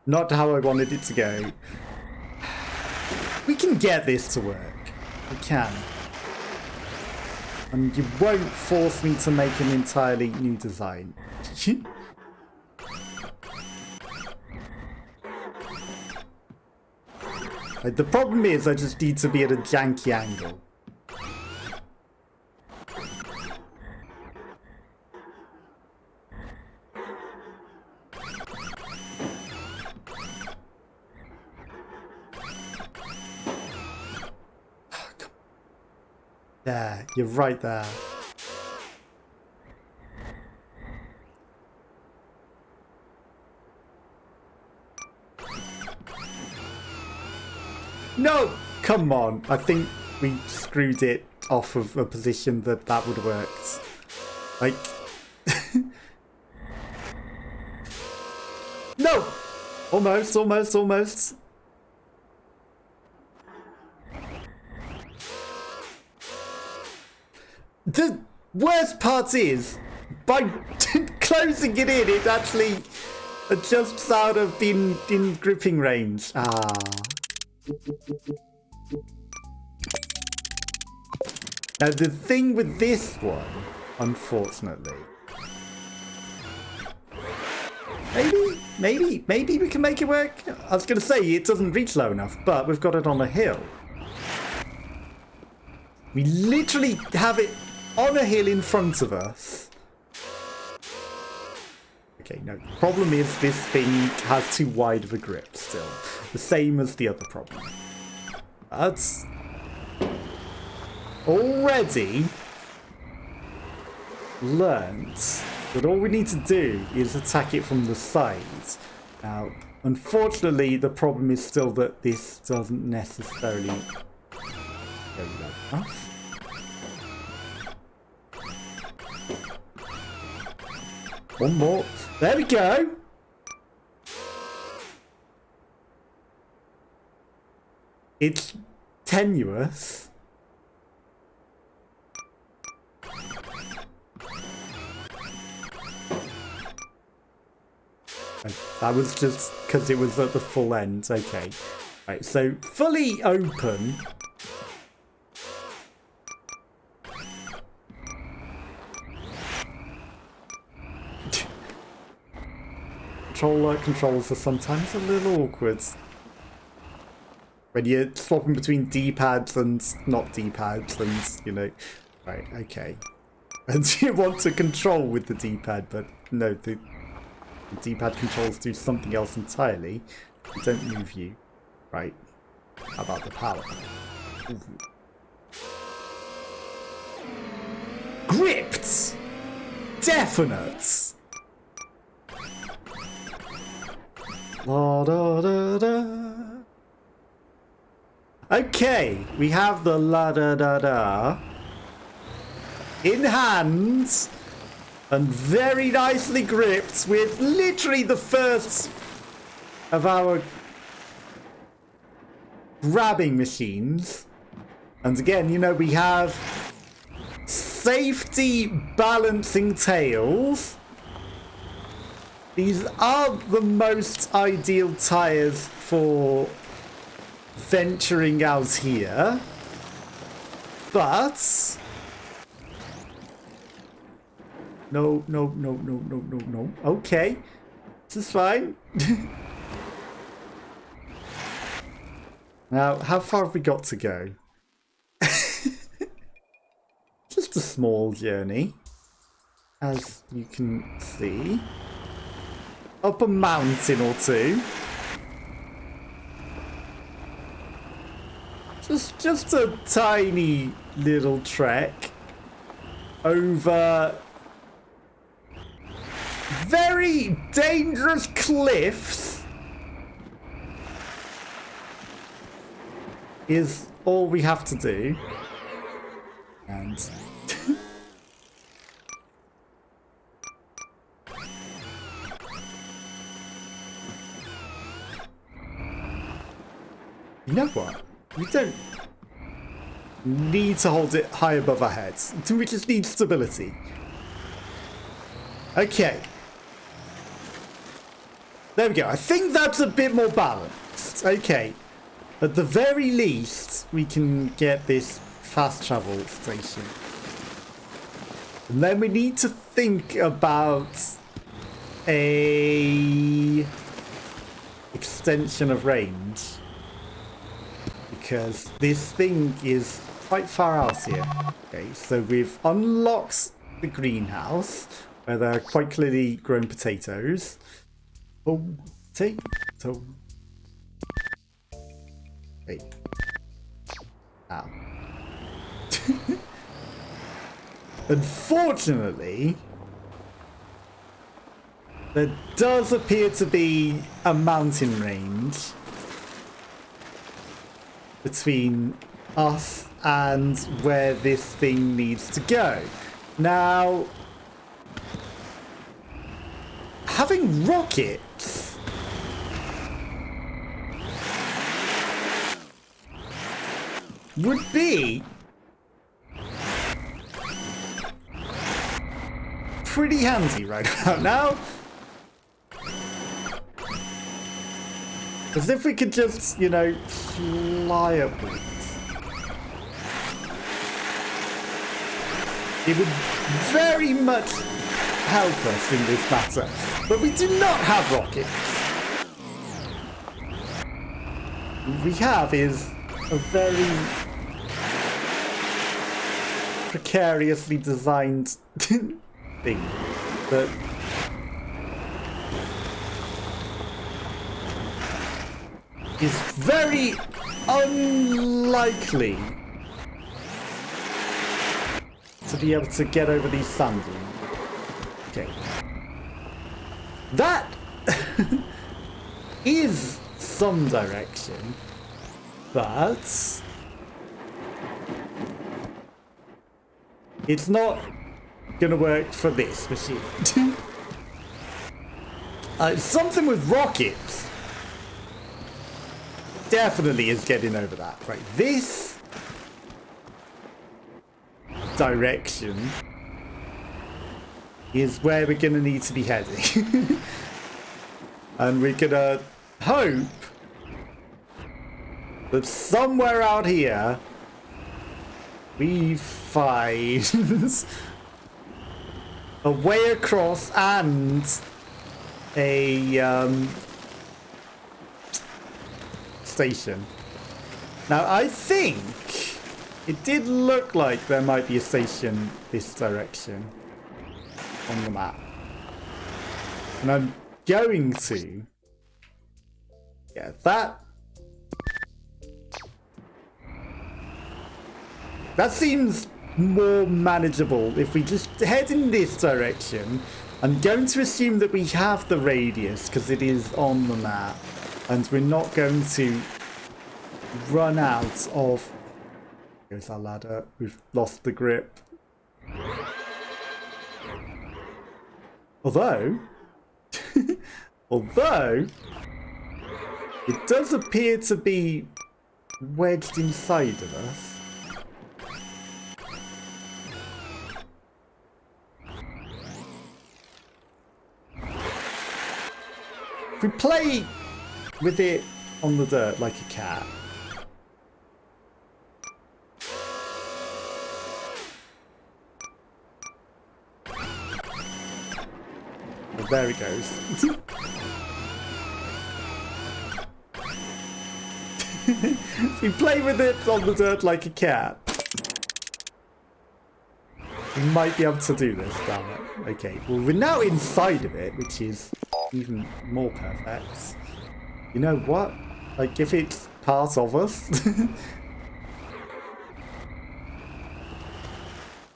Not how I wanted it to go. We can get this to work. We can. And you won't force me to make an entirely new design. Like, the problem is I just need to be at a janky angle. There, you're right there. No! Come on. I think we screwed it off of a position that would have worked. Like... No! Almost, almost, almost. The worst part is, by closing it in, it actually adjusts out of in gripping range. Ah. Now the thing with this one, unfortunately, maybe we can make it work. I was going to say it doesn't reach low enough, but we've got it on a hill. We literally have it on a hill in front of us. Okay, no, the problem is this thing has too wide of a grip still. The same as the other problem. That's already learnt that all we need to do is attack it from the sides. Now, unfortunately, the problem is still that this doesn't necessarily go low enough. One more. There we go. It's tenuous. That was just because it was at the full end. Okay. Right, so fully open. Controls are sometimes a little awkward when you're swapping between D-pads and not D-pads, and you know, right? Okay, and you want to control with the D-pad, but no, the D-pad controls do something else entirely. They don't move you, right? How about the power? Ooh. Gripped, definite. La, da, da, da. Okay, we have the la da da da in hand and very nicely gripped with literally the first of our grabbing machines. And again, you know, we have safety balancing tails. These aren't the most ideal tires for venturing out here, but no. Okay, this is fine. Now, how far have we got to go? Just a small journey, as you can see. Up a mountain or two. Just a tiny little trek over very dangerous cliffs is all we have to do. And you know what? We don't need to hold it high above our heads. We just need stability. Okay. There we go. I think that's a bit more balanced. Okay. At the very least, we can get this fast travel station. And then we need to think about a extension of range. because this thing is quite far out here. Okay, so we've unlocked the greenhouse where there are quite clearly grown potatoes. Potato. Wait. Ow. Unfortunately, there does appear to be a mountain range between us and where this thing needs to go. Now, having rockets would be pretty handy right about now. As if we could just, you know, fly upwards. It would very much help us in this matter. But we do not have rockets. What we have is a very precariously designed thing that is very unlikely to be able to get over these sand dunes. Okay. That is some direction, but it's not gonna work for this machine. Something with rockets definitely is getting over that. Right, this direction is where we're gonna need to be heading. And we're gonna hope that somewhere out here we find a way across and a station. Now I think it did look like there might be a station this direction on the map. And I'm going to... yeah, that seems more manageable if we just head in this direction. I'm going to assume that we have the radius because it is on the map. And we're not going to run out of... here's our ladder. We've lost the grip. Although, it does appear to be wedged inside of us. If we play with it on the dirt like a cat, well, there it goes. If we play with it on the dirt like a cat, we might be able to do this, damn it. Okay, well we're now inside of it, which is even more perfect. You know what? Like, if it's part of us...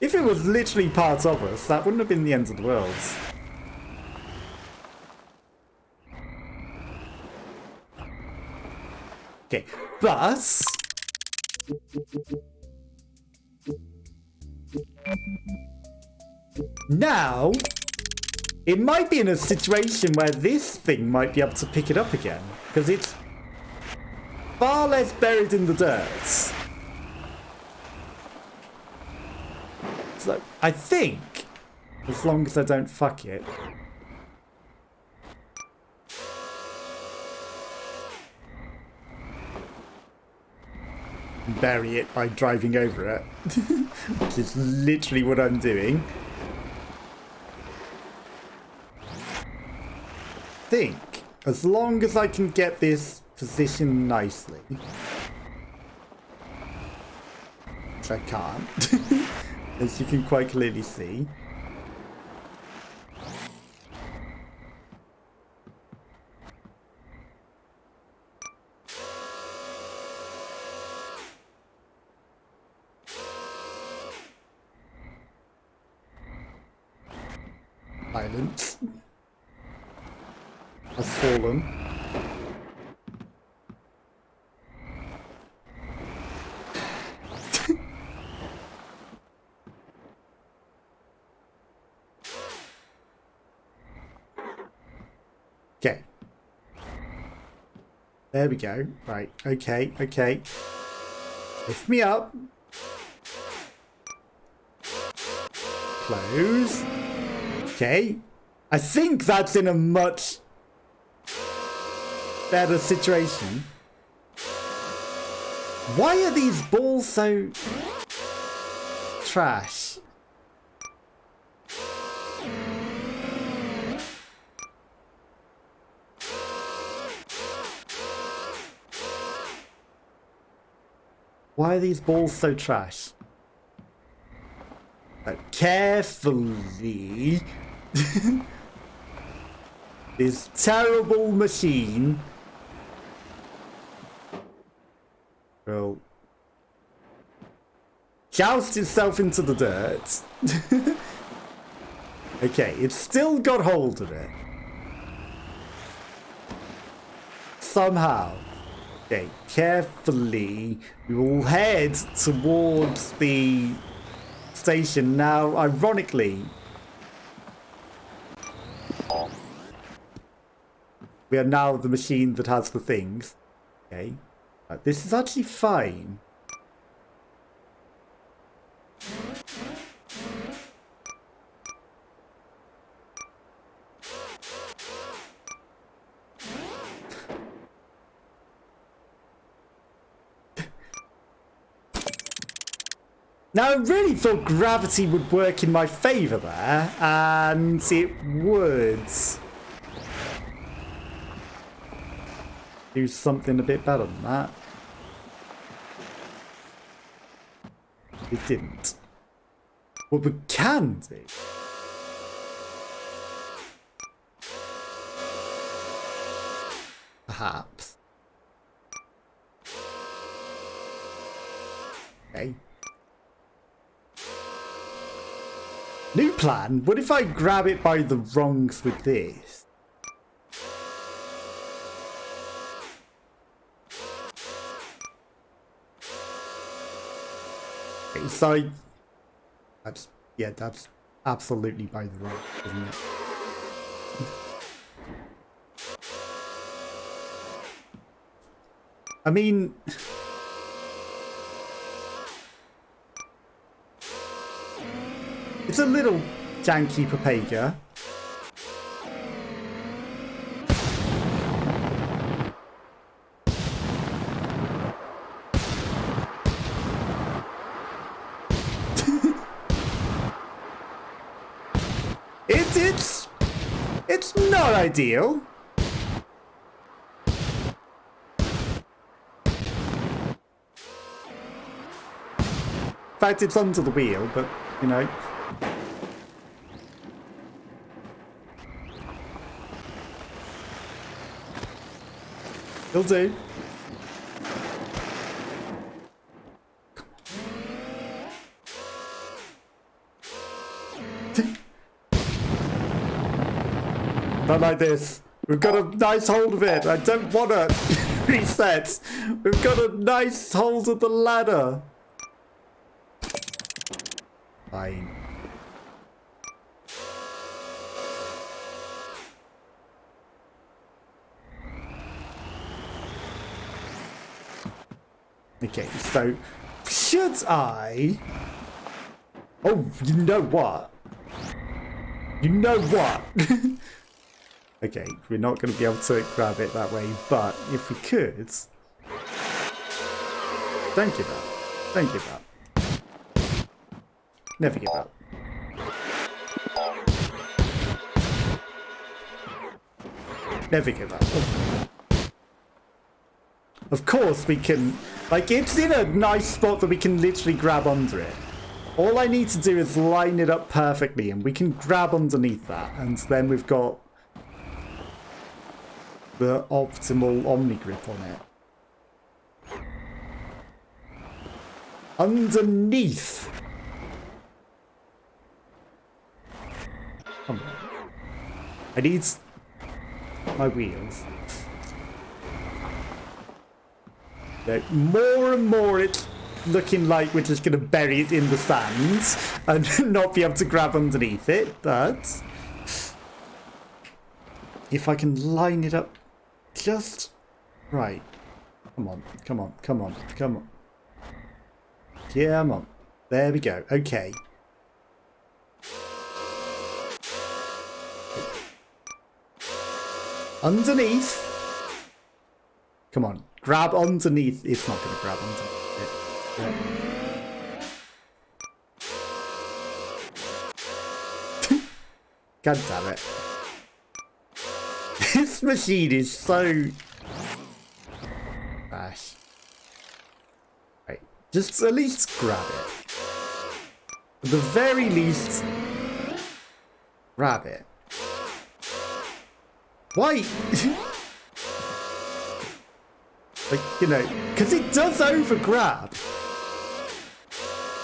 if it was literally part of us, that wouldn't have been the end of the world. Okay, but... now... it might be in a situation where this thing might be able to pick it up again. Because it's far less buried in the dirt. So, I think, as long as I don't fuck it. Bury it by driving over it. Which is literally what I'm doing. Think, as long as I can get this positioned nicely, which I can't, as you can quite clearly see. Silence has fallen. Okay. There we go. Right. Okay. Okay. Lift me up. Close. Okay. I think that's in a much better situation. Why are these balls so trash? Why are these balls so trash? Carefully. This terrible machine will joust itself into the dirt. Okay, it's still got hold of it. Somehow. Okay, carefully, we will head towards the station now. Ironically, we are now the machine that has the things. Okay, this is actually fine. Now, I really thought gravity would work in my favour there, and it would do something a bit better than that. It didn't. What we can do perhaps. Okay. New plan? What if I grab it by the wrongs with this? Okay, so that's, yeah, that's absolutely by the wrongs, isn't it? I mean, it's a little janky Papega. It's not ideal. In fact, it's under the wheel, but you know. Will do. Not like this. We've got a nice hold of it. I don't want to reset. We've got a nice hold of the ladder. Fine. Okay, so should I? Oh, you know what? You know what? Okay, we're not going to be able to grab it that way, but if we could... Don't give up. Don't give up. Never give up. Never give up. of course we can, like, it's in a nice spot that we can literally grab under it. All I need to do is line it up perfectly and we can grab underneath that, and then we've got the optimal Omni grip on it. Underneath. Come on. I need my wheels. No, more and more it's looking like we're just going to bury it in the sand and not be able to grab underneath it, but if I can line it up just right. Come on, come on, come on, come on. Yeah, come on. There we go. Okay. Underneath. Come on. Grab underneath. It's not going to grab underneath it. God damn it. This machine is so... Gosh. Right. Just at least grab it. At the very least, grab it. Why? Like, you know, because it does over-grab.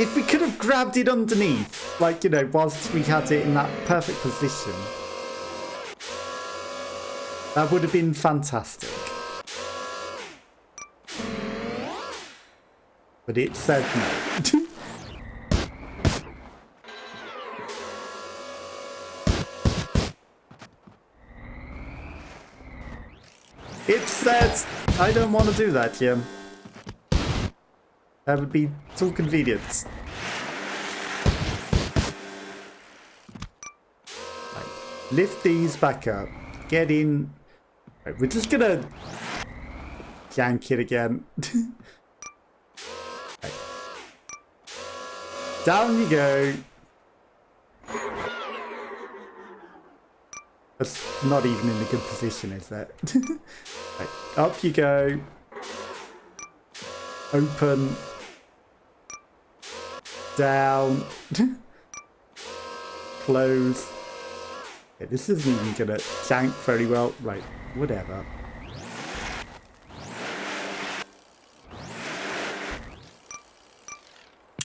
If we could have grabbed it underneath, like, you know, whilst we had it in that perfect position, that would have been fantastic. But it said no. It said, I don't want to do that, Jim. That would be too convenient. Right. Lift these back up. Get in. Right, we're just gonna yank it again. Right. Down you go. That's not even in a good position, is that? Right, up you go. Open. Down. Close. Okay, this isn't even gonna jank very well. Right, whatever.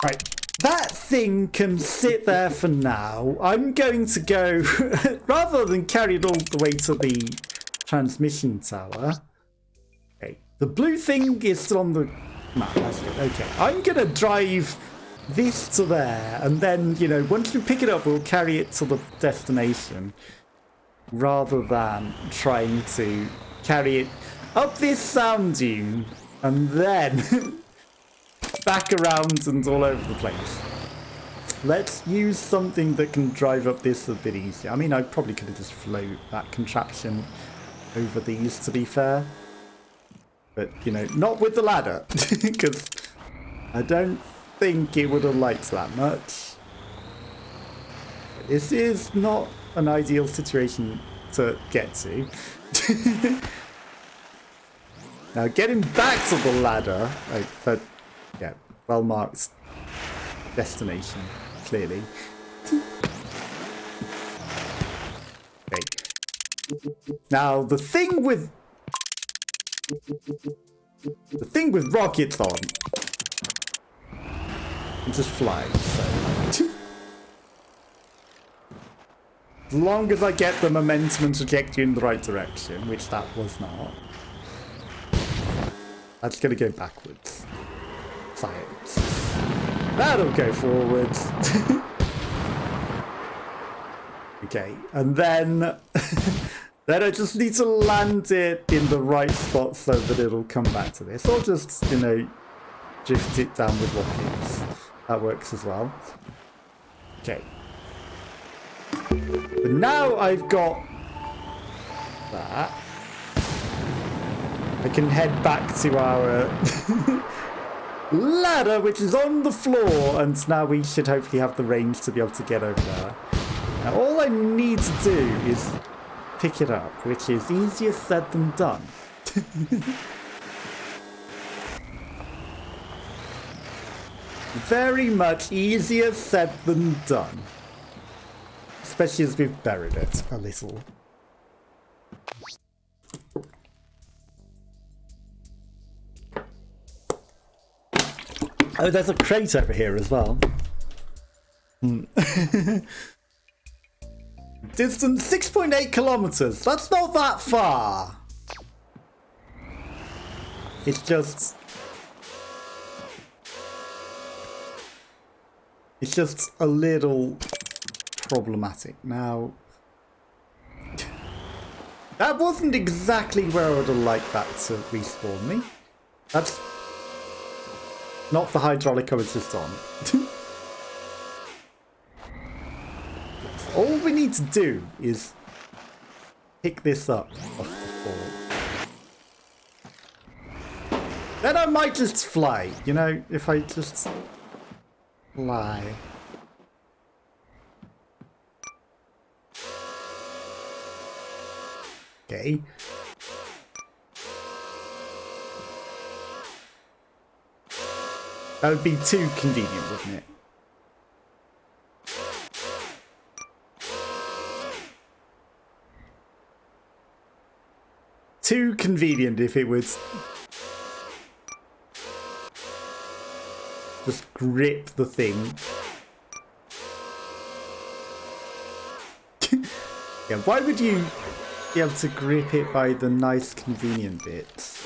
Right. That thing can sit there for now. I'm going to go, rather than carry it all the way to the transmission tower. Okay, the blue thing is still on the map, that's good. Okay, I'm going to drive this to there, and then, you know, once we pick it up, we'll carry it to the destination, rather than trying to carry it up this sand dune, and then... back around and all over the place. Let's use something that can drive up this a bit easier. I mean, I probably could have just float that contraption over these, to be fair. But, you know, not with the ladder. Because I don't think it would have liked that much. This is not an ideal situation to get to. Now, getting back to the ladder, like, yeah, well marked destination, clearly. Okay. Now the thing with rockets on, it just flies. So. As long as I get the momentum and trajectory in the right direction, which that was not, that's gonna go backwards. Science. That'll go forwards. Okay, and then then I just need to land it in the right spot so that it'll come back to this, or just, you know, drift it down with rockets. That works as well. Okay. But now I've got that, I can head back to our ladder, which is on the floor, and now we should hopefully have the range to be able to get over there. Now all I need to do is pick it up, which is easier said than done. Very much easier said than done. Especially as we've buried it a little. Oh, there's a crate over here as well. Distance 6.8 kilometers. That's not that far. It's just a little problematic. Now, that wasn't exactly where I would have liked that to respawn me. That's not the hydraulic I was just on. All we need to do is pick this up off the floor. Then I might just fly, you know, if I just fly. Okay. That would be too convenient, wouldn't it? Too convenient if it was just grip the thing. Yeah, why would you be able to grip it by the nice convenient bits?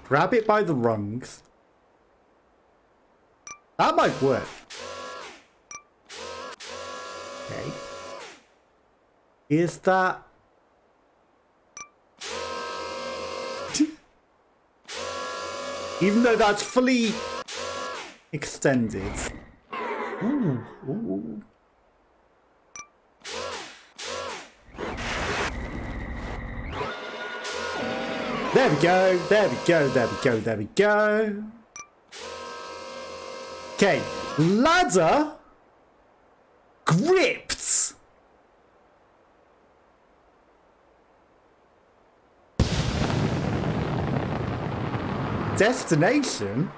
Grab it by the rungs. That might work. Okay. Is that... Even though that's fully extended. Ooh, ooh. There we go, there we go, there we go, there we go. Okay, ladder gripped. Destination?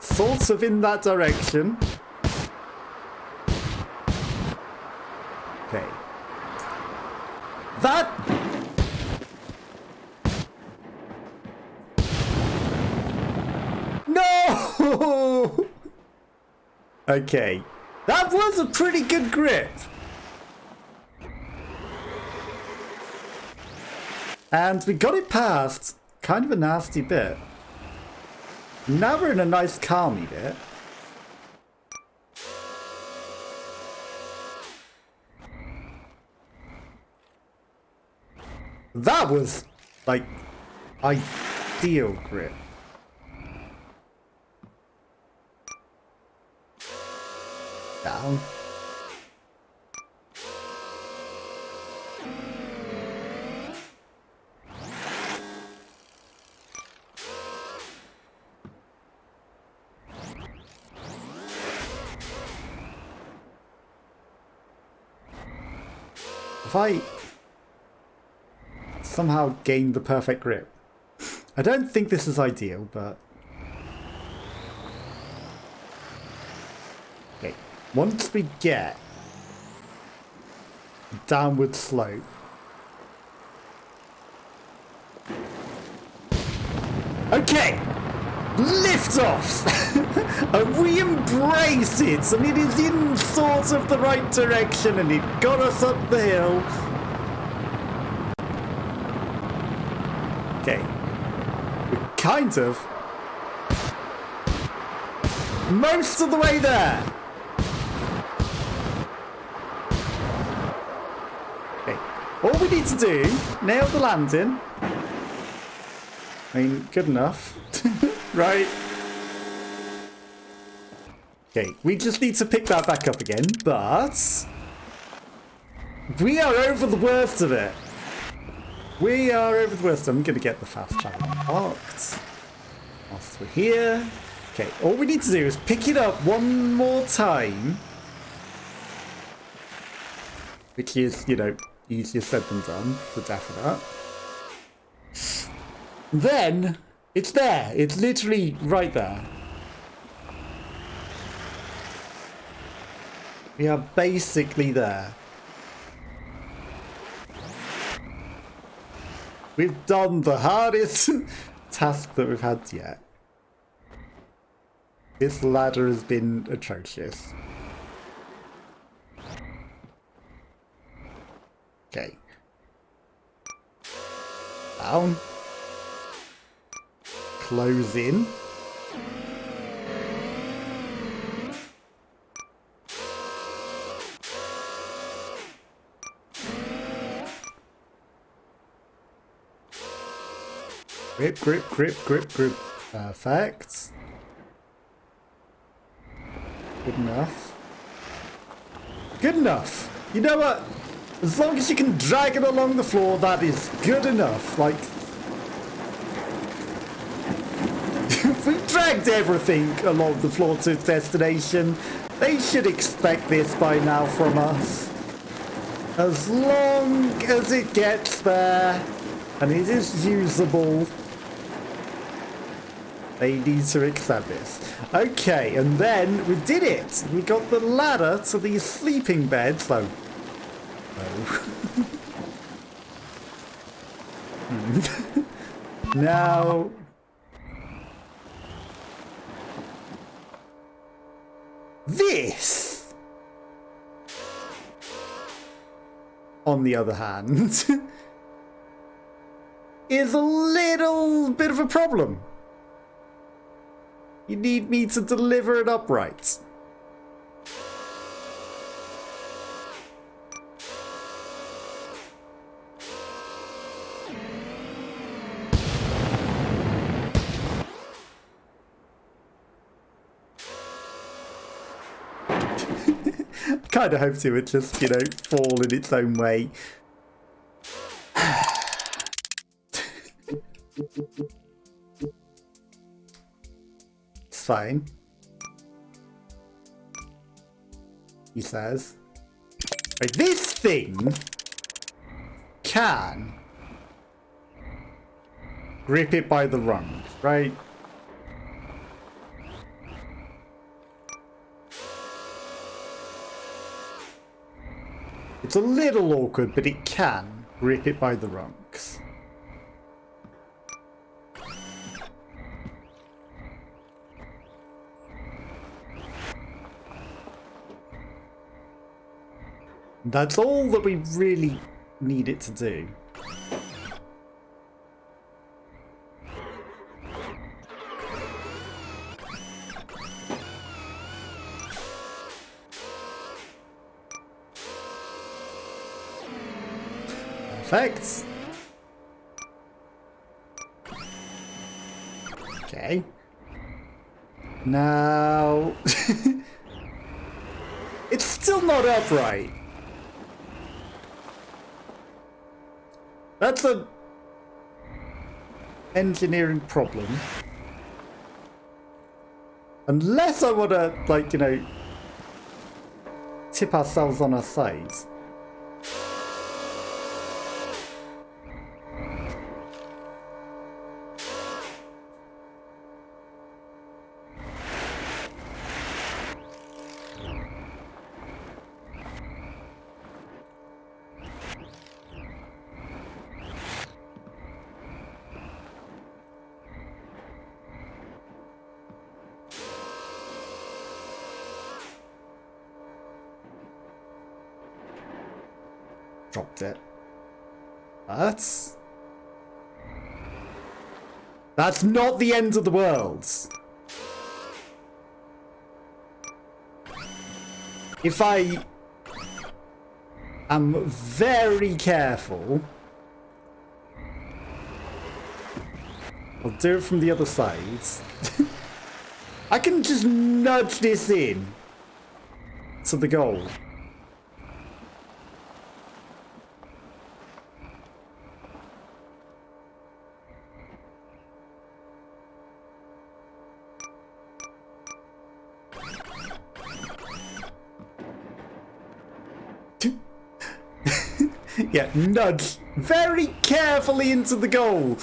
Sort of in that direction. Okay. That... No! Okay. That was a pretty good grip. And we got it past kind of a nasty bit. Now we're in a nice calmy bit. That was like ideal grip. Down. If I somehow gain the perfect grip. I don't think this is ideal, but... Okay, once we get downward slope, okay, lift-offs! And we embrace it, and it is in sort of the right direction, and it got us up the hill. Okay, we're kind of most of the way there. Okay, all we need to do, nail the landing. I mean, good enough, right? Okay, we just need to pick that back up again, but we are over the worst of it. We are over the worst. I'm going to get the fast travel parked whilst we're here. Okay, all we need to do is pick it up one more time which is, you know, easier said than done, for definite. Then, it's there. It's literally right there. We are basically there. We've done the hardest task that we've had yet. This ladder has been atrocious. Okay. Down. Close in. Grip, grip, grip, grip, grip. Perfect. Good enough. Good enough. You know what? As long as you can drag it along the floor, that is good enough. Like, if we dragged everything along the floor to its destination, they should expect this by now from us. As long as it gets there and it is usable, they need to accept this. Okay, and then we did it. We got the ladder to these sleeping beds. So, now, this, on the other hand, is a little bit of a problem. You need me to deliver it upright. Kind of hoped it would just, you know, fall in its own way. It's fine. He says. Right, this thing can grip it by the rungs, right? It's a little awkward, but it can grip it by the rungs. That's all that we really need it to do. Perfect. Okay. Now... it's still not upright. That's a engineering problem. Unless I want to, like, you know, tip ourselves on our sides. Dropped it. That's not the end of the world. If I am very careful, I'll do it from the other side. I can just nudge this in to the goal. Yeah, nudge very carefully into the goal.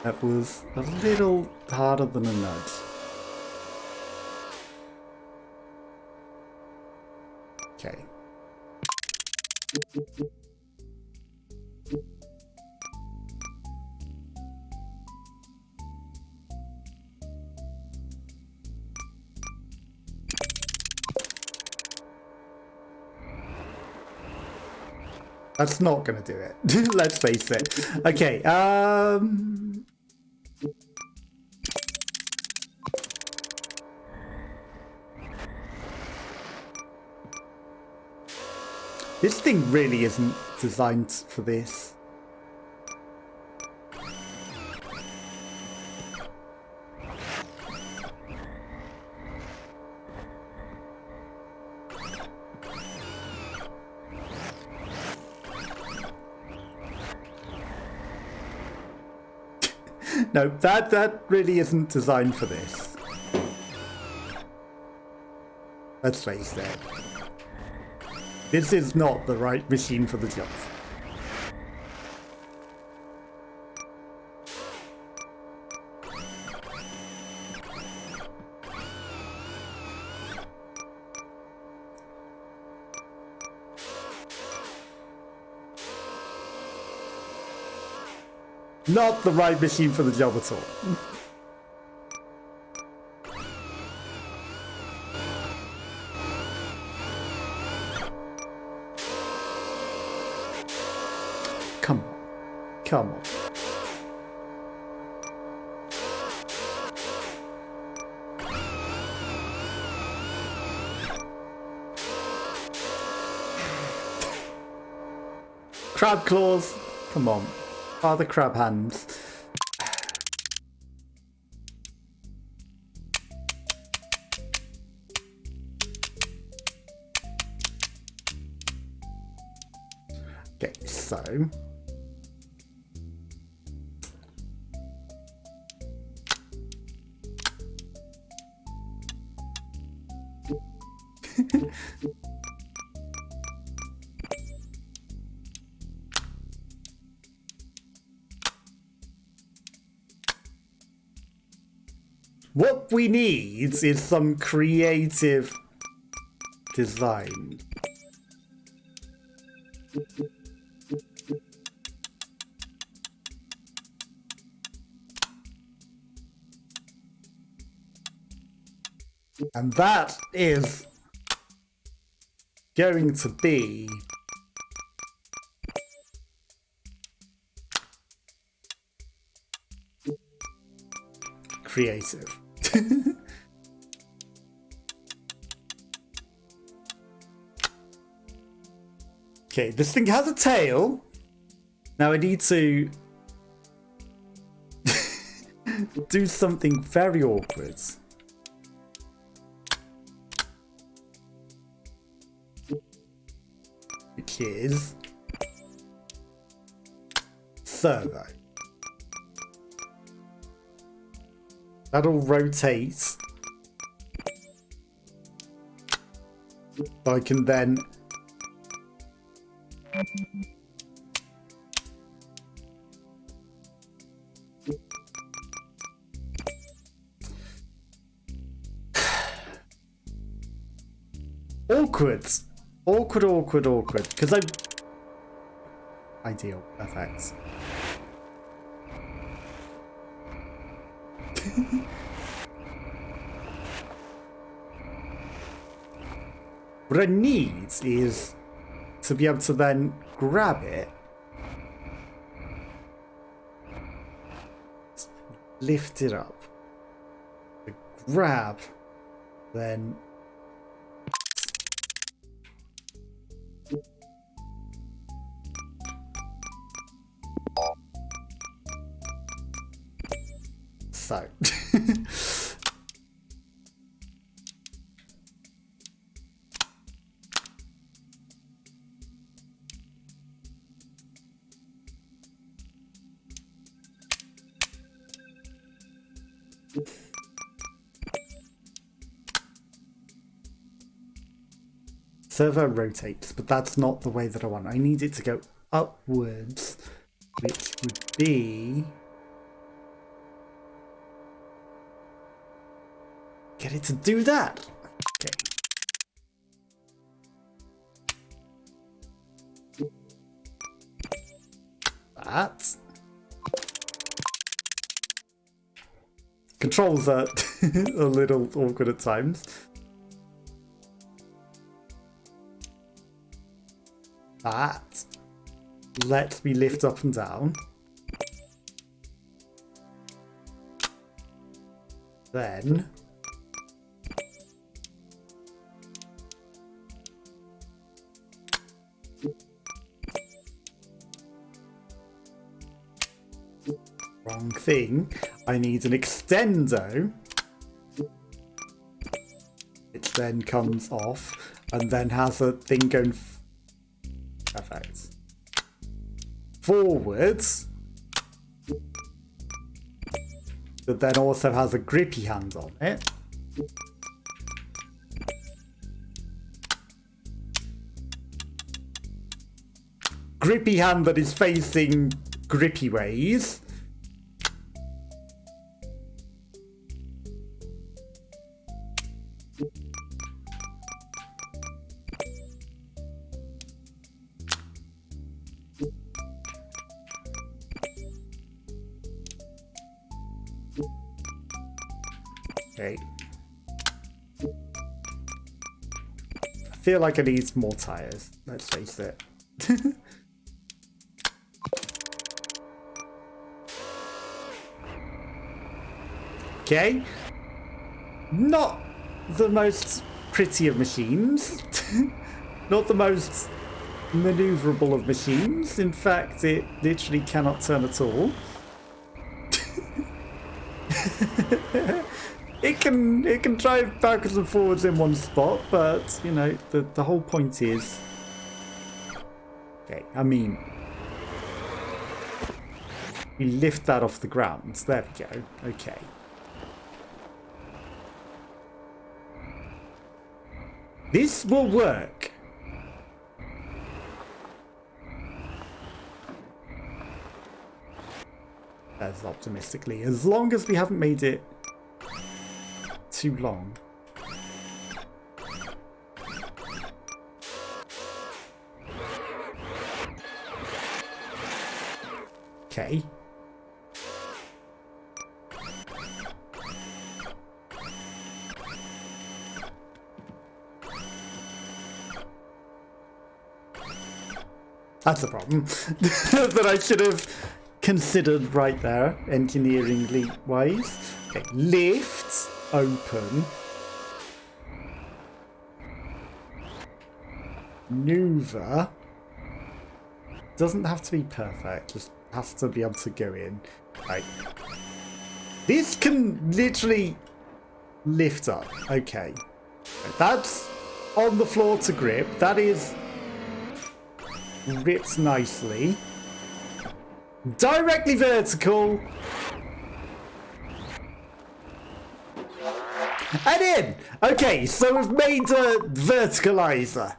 That was a little harder than a nudge. Okay. That's not gonna do it. Let's face it. Okay, this thing really isn't designed for this. No, that really isn't designed for this. Let's face it. This is not the right machine for the job. Not the right machine for the job at all. Come on. Come on. Crab claws. Come on. Father crab hands. Okay, so what we need is some creative design. And that is going to be creative. Okay, this thing has a tail. Now I need to do something very awkward. Which is servo. That'll rotate. So I can then awkward. Awkward. Because ideal. Perfect. What I need is to be able to then grab it, lift it up, grab, then so. Servo rotates, but that's not the way that I want. I need it to go upwards, which would be... Get it to do that! Okay. That. Controls are a little awkward at times. That lets me lift up and down. Then wrong thing. I need an extendo, which then comes off and then has a thing going perfect forwards, that then also has a grippy hand on it. Grippy hand that is facing grippy ways. Okay. I feel like I need more tires, let's face it. Okay. Not the most pretty of machines. Not the most maneuverable of machines. In fact, it literally cannot turn at all. It can drive backwards and forwards in one spot, but you know, the whole point is, okay, I mean, we lift that off the ground. There we go. Okay. This will work. As optimistically, as long as we haven't made it too long. Okay. That's a problem that I should have considered right there, engineeringly wise. Okay, lift, open, maneuver. Doesn't have to be perfect, just has to be able to go in. Right. This can literally lift up. Okay. That's on the floor to grip. That is gripped nicely. Directly vertical. And in! Okay, so we've made a verticalizer.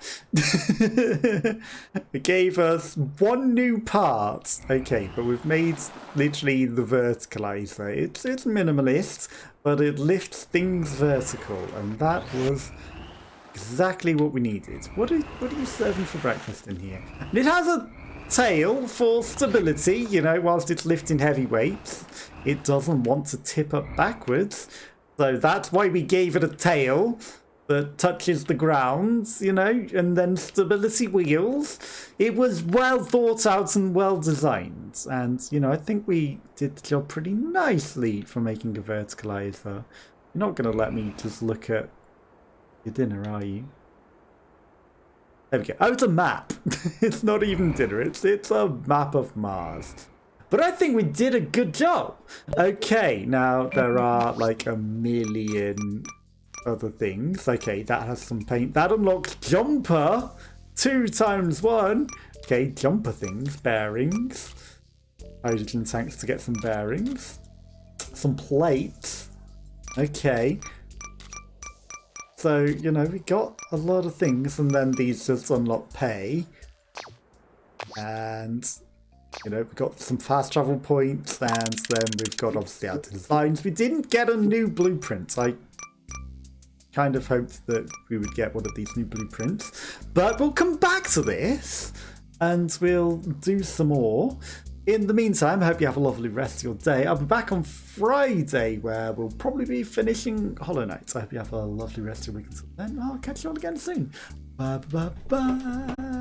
It gave us one new part. Okay, but we've made literally the verticalizer. It's minimalist, but it lifts things vertical, and that was exactly what we needed. What are you serving for breakfast in here? And it has a tail for stability, you know, whilst it's lifting heavy weights. It doesn't want to tip up backwards. So that's why we gave it a tail that touches the ground, you know, and then stability wheels. It was well thought out and well designed. And, you know, I think we did the job pretty nicely for making a verticalizer. You're not going to let me just look at your dinner, are you? There we go. Oh, it's a map. It's not even dinner. It's a map of Mars. But I think we did a good job. Okay, now there are like a million other things. Okay, that has some paint. That unlocks jumper. 2 times 1. Okay, jumper things. Bearings. Hydrogen tanks to get some bearings. Some plates. Okay. So, you know, we got a lot of things, and then these just unlock pay. And, you know, we've got some fast travel points, and then we've got obviously our designs. We didn't get a new blueprint. I kind of hoped that we would get one of these new blueprints. But we'll come back to this, and we'll do some more. In the meantime, I hope you have a lovely rest of your day. I'll be back on Friday, where we'll probably be finishing Hollow Knight. I hope you have a lovely rest of your week. Until then, I'll catch you all again soon. Bye bye bye.